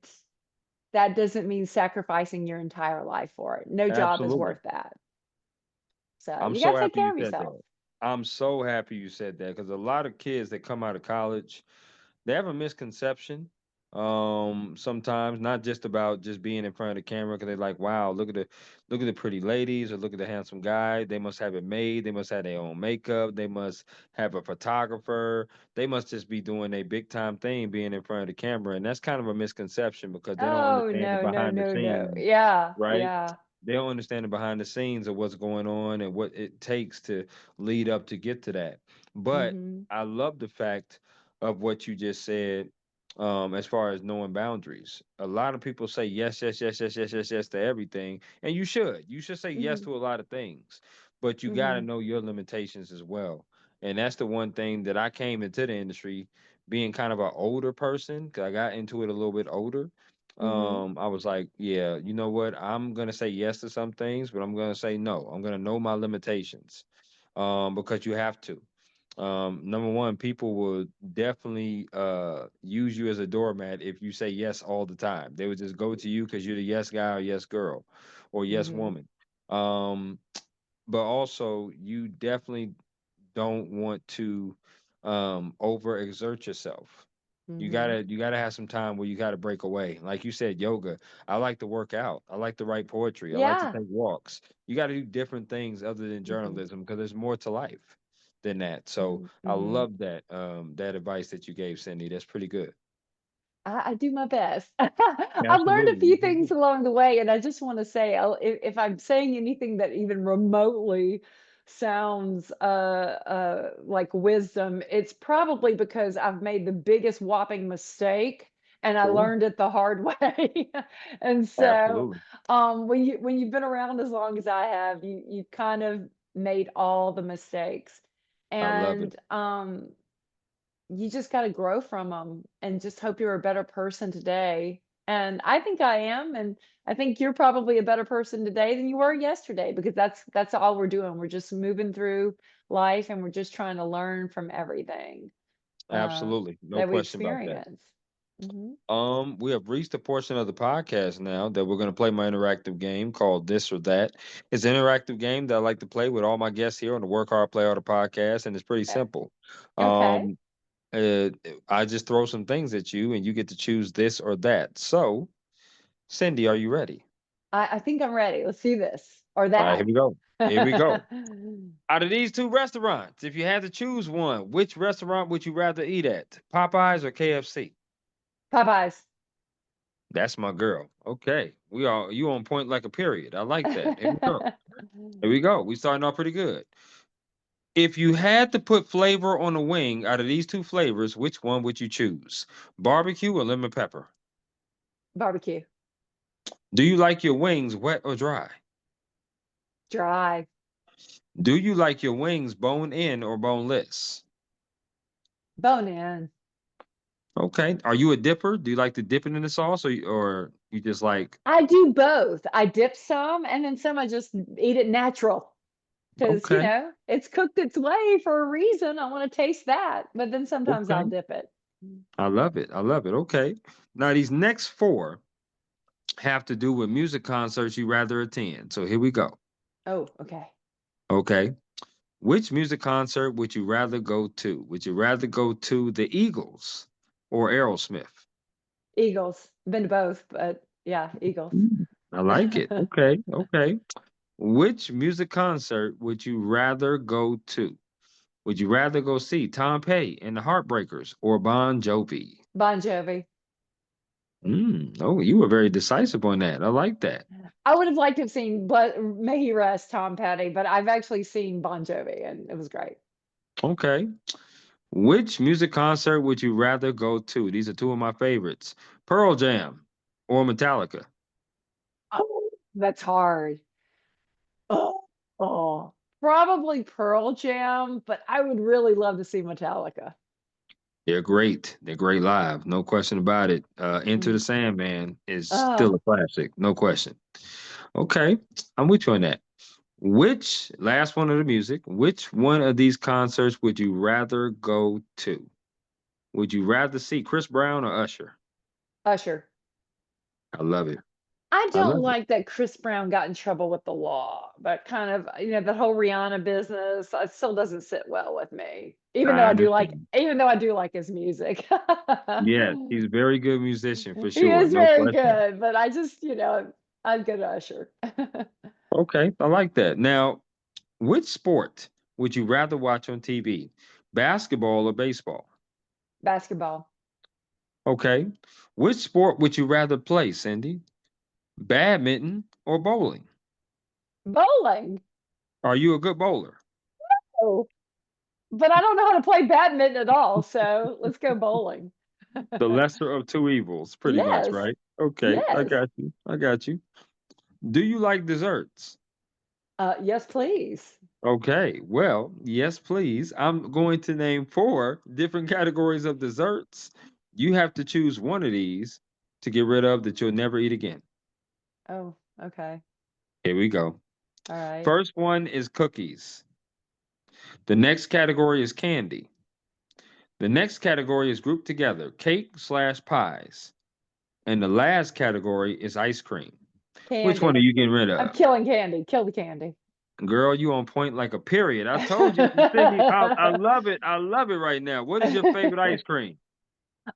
that doesn't mean sacrificing your entire life for it. No job is Absolutely. worth that. So I'm you got so to take happy care you of said yourself. that. I'm so happy you said that because a lot of kids that come out of college, they have a misconception. Sometimes not just about just being in front of the camera because they're like, wow, look at the pretty ladies or look at the handsome guy. They must have it made. They must have their own makeup. They must have a photographer. They must just be doing a big time thing being in front of the camera. And that's kind of a misconception because they don't Oh, understand the no, no, behind the no, no. scenes, Yeah, right? yeah. They don't understand the behind the scenes of what's going on and what it takes to lead up to get to that. But Mhm. I love the fact of what you just said, as far as knowing boundaries. A lot of people say yes, yes, yes, yes, yes, yes, yes to everything, and you should. You should say yes Mhm. to a lot of things, but you got to Mhm. know your limitations as well. And that's the one thing that I came into the industry being kind of an older person, because I got into it a little bit older. Mhm. I was like, yeah, you know what? I'm gonna say yes to some things, but I'm gonna say no. I'm gonna know my limitations, because you have to. Number one, people will definitely use you as a doormat if you say yes all the time. They would just go to you because you're the yes guy or yes girl or yes Mhm. woman. Um, but also, you definitely don't want to overexert yourself. Mhm. You gotta have some time where you gotta break away. Like you said, yoga. I like to work out. I like to write poetry. I like to Yeah. take walks. You got to do different things other than Mhm. journalism because there's more to life than that. So Mhm. I Mhm. love that that advice that you gave, Cindy. That's pretty good. I do my best. I've learned a Absolutely, you few did things good. along the way, and I just want to say, if I'm saying anything that even remotely sounds like wisdom, it's probably because I've made the biggest whopping mistake, and I Sure, learned it the hard way. And so, absolutely. when you've been around as long as I have, you kind of made all the mistakes, I love it. and you just gotta grow from them and just hope you're a better person today. And I think I am, and I think you're probably a better person today than you were yesterday because that's all we're doing. We're just moving through life and we're just trying to learn from everything uh, Absolutely, no that we question about that. experience. Mhm. We have reached a portion of the podcast now that we're going to play my interactive game called This or That. It's an interactive game that I like to play with all my guests here on the Work Hard, Play Harder podcast, and it's pretty Uh, simple. Okay. Um, uh, I just throw some things at you, and you get to choose this or that. So, Cindy, are you ready? I think I'm ready. Let's do this or All right, here that. we go. Here we go. Out of these two restaurants, if you had to choose one, which restaurant would you rather eat at? Popeyes or KFC? Popeyes. That's my girl. Okay. You on point like a period. I like that. Here we go. Here we go. We starting off pretty good. If you had to put flavor on a wing out of these two flavors, which one would you choose? Barbecue or lemon pepper? Barbecue. Do you like your wings wet or dry? Dry. Do you like your wings bone in or boneless? Bone in. Okay. Are you a dipper? Do you like to dip it in the sauce or you just like, I do both. I dip some and then some I just eat it natural. 'Cause, okay, it's cooked its way for a reason, I wanna taste that, but then sometimes I'll okay. dip it. Mm. I love it. I love it. Okay. Now these next four have to do with music concerts you rather attend. So here we go. Oh, okay. Okay. Which music concert would you rather go to? Would you rather go to the Eagles or Aerosmith? Eagles. Been to both, but yeah, Eagles. I like it. Okay. Okay. Which music concert would you rather go to? Would you rather go see Tom Petty and the Heartbreakers or Bon Jovi? Bon Jovi. Oh, you were very decisive on that. I like that. I would have liked to have seen, but may he rest, Tom Petty, but I've actually seen Bon Jovi, and it was great. Okay. Which music concert would you rather go to? These are two of my favorites. Pearl Jam or Metallica? Oh, that's hard. Oh, oh, probably Pearl Jam, but I would really love to see Metallica. They're great. They're great live. No question about it. Enter the Mm. Sandman is still Oh, a classic. No question. Okay. I'm with you on that. Which, last one of the music, which one of these concerts would you rather go to? Would you rather see Chris Brown or Usher? Usher. I love it. I I don't love it. like that Chris Brown got in trouble with the law, but kind of, the whole Rihanna business, it still doesn't sit well with me, I understand. even though I do like his music. Yes, he's a very good musician for He sure. is No very question. good, but I just, I'd go to Usher. Okay, I like that. Now, which sport would you rather watch on TV? Basketball or baseball? Basketball. Okay. Which sport would you rather play, Cindy? Badminton or bowling? Bowling. Are you a good bowler? Oh, but I don't know how to play badminton at all, so let's go bowling. The lesser of two evils, pretty much, Yes. right? Okay, I Yes. got you. I got you. Do you like desserts? Yes, please. Okay, well, yes, please. I'm going to name four different categories of desserts. You have to choose one of these to get rid of that you'll never eat again. Oh, okay. Here we go. All right. First one is cookies. The next category is candy. The next category is grouped together cake/pies. And the last category is ice cream. Which one are Candy. you getting rid I'm of? killing candy. Kill the candy. Girl, you on point like a period. I told you, Cindy, I love it. I love it right now. What is your favorite ice cream?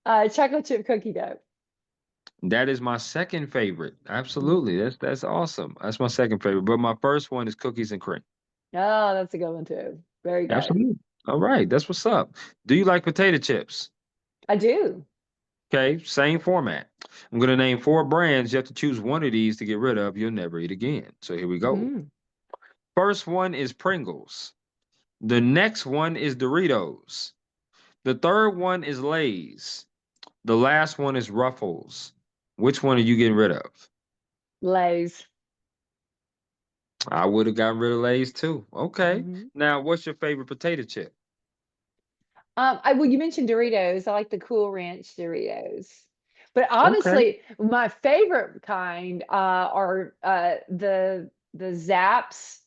Chocolate chip cookie dough. That is my second favorite. Mhm. Absolutely. That's awesome. That's my second favorite. But my first one is cookies and cream. Oh, that's a good one too. Very good. Absolutely. All right. That's what's up. Do you like potato chips? I do. Okay, same format. I'm gonna name four brands. You have to choose one of these to get rid of. You'll never eat again. So here we go. Mm. First one is Pringles. The next one is Doritos. The third one is Lay's. The last one is Ruffles. Which one are you getting rid of? Lay's. I would have gotten rid of Lay's too. Okay. Mhm. Now, what's your favorite potato chip? Well, you mentioned Doritos. I like the Cool Ranch Doritos. But Okay. honestly, my favorite kind are the Zaps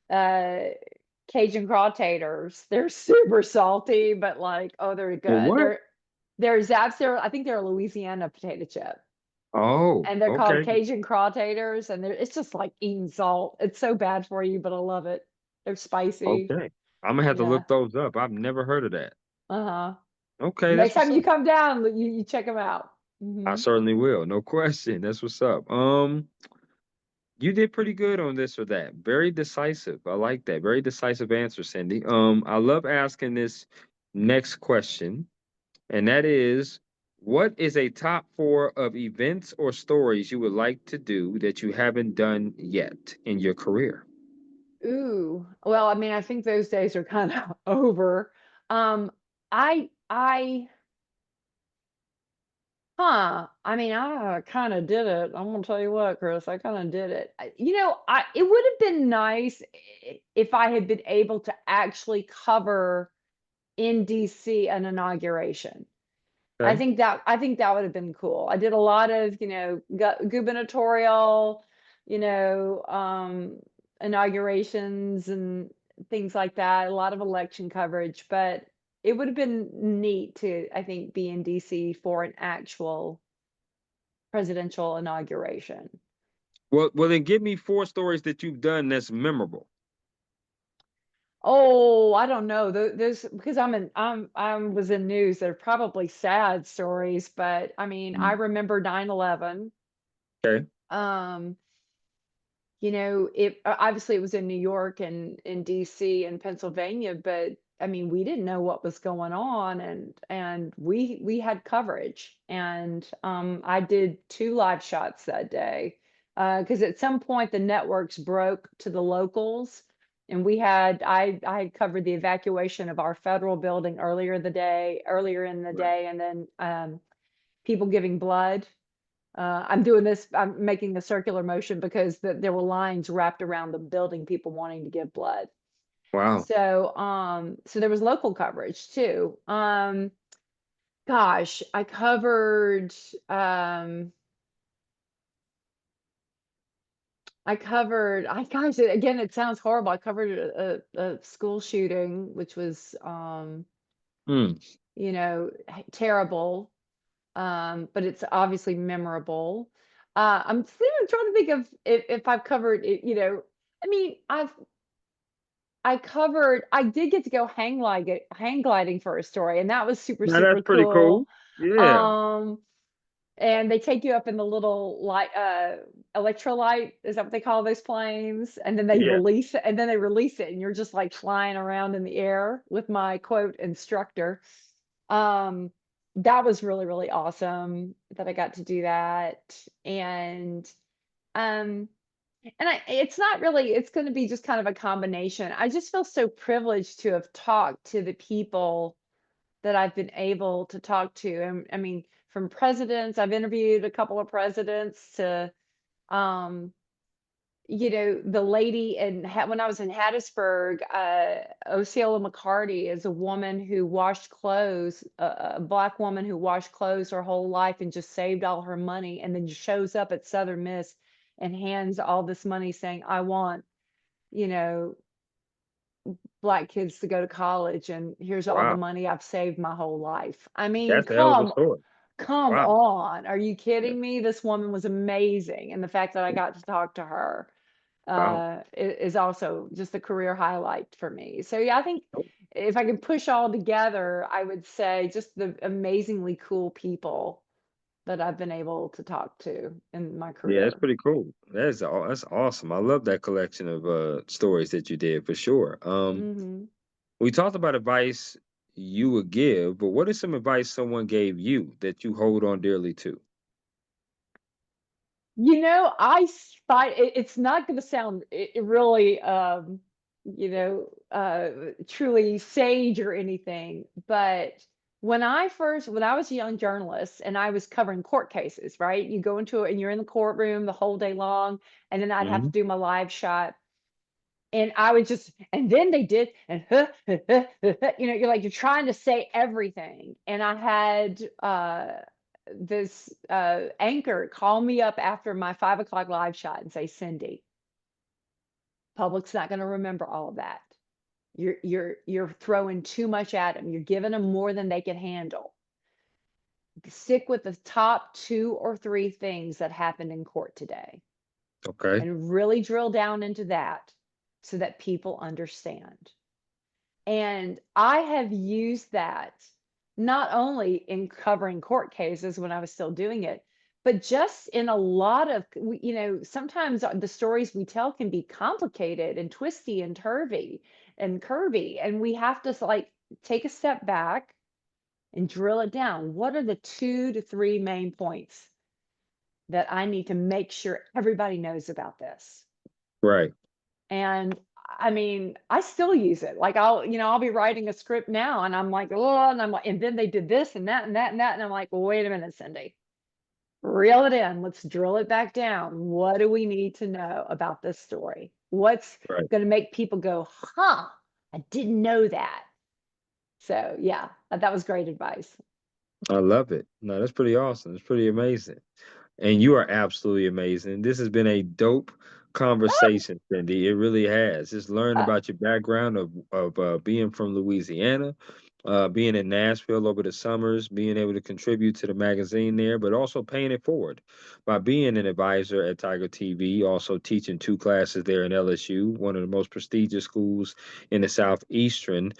uh, Cajun Crawtators. They're super salty, but like, oh, they're Well, good. what? They're Zaps. I think they're a Louisiana potato chip, Oh, and they're called okay. Cajun Crawtators, and it's just like eating salt. It's so bad for you, but I love it. They're spicy. Okay. I'm gonna have to Yeah. look those up. I've never heard of that. Uh-huh. Okay, that's Next what's time you up. come down, you check them out. I Mhm. certainly will. No question. That's what's up. You did pretty good on this or that. Very decisive. I like that. Very decisive answer, Cindy. I love asking this next question, and that is, what is a top four of events or stories you would like to do that you haven't done yet in your career? Ooh, well, I mean, I think those days are kind of over. I I mean, I kind of did it. I'm gonna tell you what, Chris, I kind of did it. It would have been nice if I had been able to actually cover in DC an inauguration. Okay. I think that would have been cool. I did a lot of, gubernatorial, you know, um, inaugurations and things like that, a lot of election coverage, but it would have been neat to, I think, be in DC for an actual presidential inauguration. Well, then give me four stories that you've done that's memorable. Oh, I don't know. Those because I was in news. They're probably sad stories, but I mean, I Mm. remember 9/11. Okay. Um, obviously it was in New York and in DC and Pennsylvania, but I mean, we didn't know what was going on, and we had coverage, and I did two live shots that day because at some point the networks broke to the locals, and I had covered the evacuation of our federal building earlier in the Right. day, and then people giving blood. I'm doing this, I'm making a circular motion because there were lines wrapped around the building, people wanting to give blood. Wow. So there was local coverage too. Gosh, again, it sounds horrible. I covered a school shooting, which was, Mm. terrible. But it's obviously memorable. I'm trying to think of if I've covered it, I mean, I did get to go hang gliding for a story, and that was super, Now that's super pretty cool. cool. Yeah. Um, and they take you up in the little electrolyte, is that what they call those planes? Yeah. And then they release it, and you're just like flying around in the air with my quote instructor. Um, that was really, really awesome that I got to do that. Um, it's not really, it's going to be just kind of a combination. I just feel so privileged to have talked to the people that I've been able to talk to. And I mean, from presidents, I've interviewed a couple of presidents to, um, the lady when I was in Hattiesburg, Osceola McCarty is a woman who washed clothes, a black woman who washed clothes her whole life and just saved all her money, and then shows up at Southern Miss and hands all this money, saying, "I want, you know, black kids to go to college, and here's all the Wow. money I've saved my whole life." I mean, That's a hell of a story. come Wow. on. Are you Yeah. kidding me? This woman was amazing, and the fact that I got to talk to her Wow. is also just a career highlight for me. So yeah, I think if I can push all together, I would say just the amazingly cool people that I've been able to talk to in my Yeah, that's career. pretty cool. That's awesome. I love that collection of stories that you did for sure. Mhm. We talked about advice you would give, but what is some advice someone gave you that you hold on dearly to? Find it's not gonna sound really, truly sage or anything, but when I was a young journalist and I was covering court cases, right? You go into it and you're in the courtroom the whole day long, and then I'd have to Mhm. do my live shot. And I would just, and then they did, and you're like, you're trying to say everything. And I had this anchor call me up after my 5 o'clock live shot and say, Cindy, public's not going to remember all of that. You're throwing too much at them. You're giving them more than they can handle. Stick with the top 2 or 3 things that happened in court today Okay. and really drill down into that so that people understand. And I have used that not only in covering court cases when I was still doing it, but just in a lot of, sometimes the stories we tell can be complicated and twisty and turvy and curvy. And we have to like take a step back and drill it down. What are the 2 to 3 main points that I need to make sure everybody knows about this? Right. And I mean, I still use it. Like I'll be writing a script now and I'm like, oh, and I'm like, and then they did this and that and that and that. And I'm like, well, wait a minute, Cindy, reel it in. Let's drill it back down. What do we need to know about this story? What's Right. going to make people go, huh, I didn't know that. So yeah, that was great advice. I love it. No, that's pretty awesome. It's pretty amazing. And you are absolutely amazing. This has been a dope conversation, Cindy. It really has. Just learning Uh, about your background of being from Louisiana, being in Nashville over the summers, being able to contribute to the magazine there, but also paying it forward by being an advisor at Tiger TV, also teaching 2 classes there in LSU, one of the most prestigious schools in the Southeastern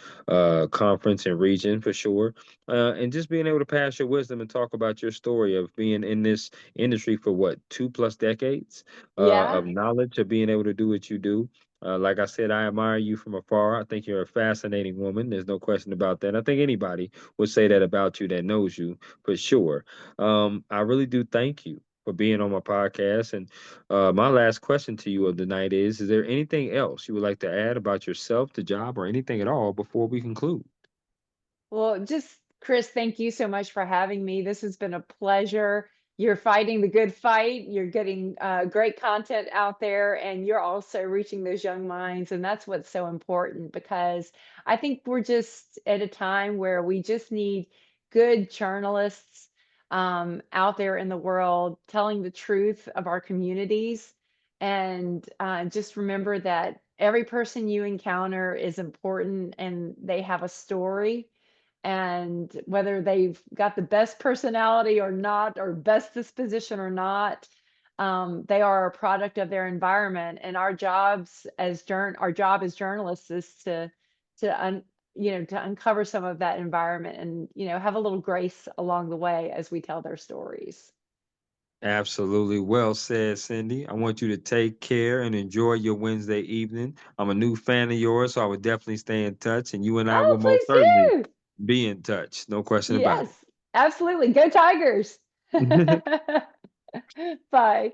conference and region for sure. And just being able to pass your wisdom and talk about your story of being in this industry for what, 2+ decades of yeah. knowledge of being able to do what you do. Like I said, I admire you from afar. I think you're a fascinating woman. There's no question about that. I think anybody would say that about you that knows you for sure. I really do thank you for being on my podcast. And my last question to you of the night is there anything else you would like to add about yourself, the job, or anything at all before we conclude? Well, just Chris, thank you so much for having me. This has been a pleasure. You're fighting the good fight. You're getting great content out there, and you're also reaching those young minds. And that's what's so important because I think we're just at a time where we just need good journalists out there in the world telling the truth of our communities. And just remember that every person you encounter is important and they have a story, and whether they've got the best personality or not, or best disposition or not, they are a product of their environment. And our job as journalists is to to uncover some of that environment and have a little grace along the way as we tell their stories. Absolutely. Well said, Cindy. I want you to take care and enjoy your Wednesday evening. I'm a new fan of yours, so I would definitely stay in touch, and you and I Oh, will most please certainly do. be in touch. No question about Yes, absolutely. Go Tigers. it. Bye.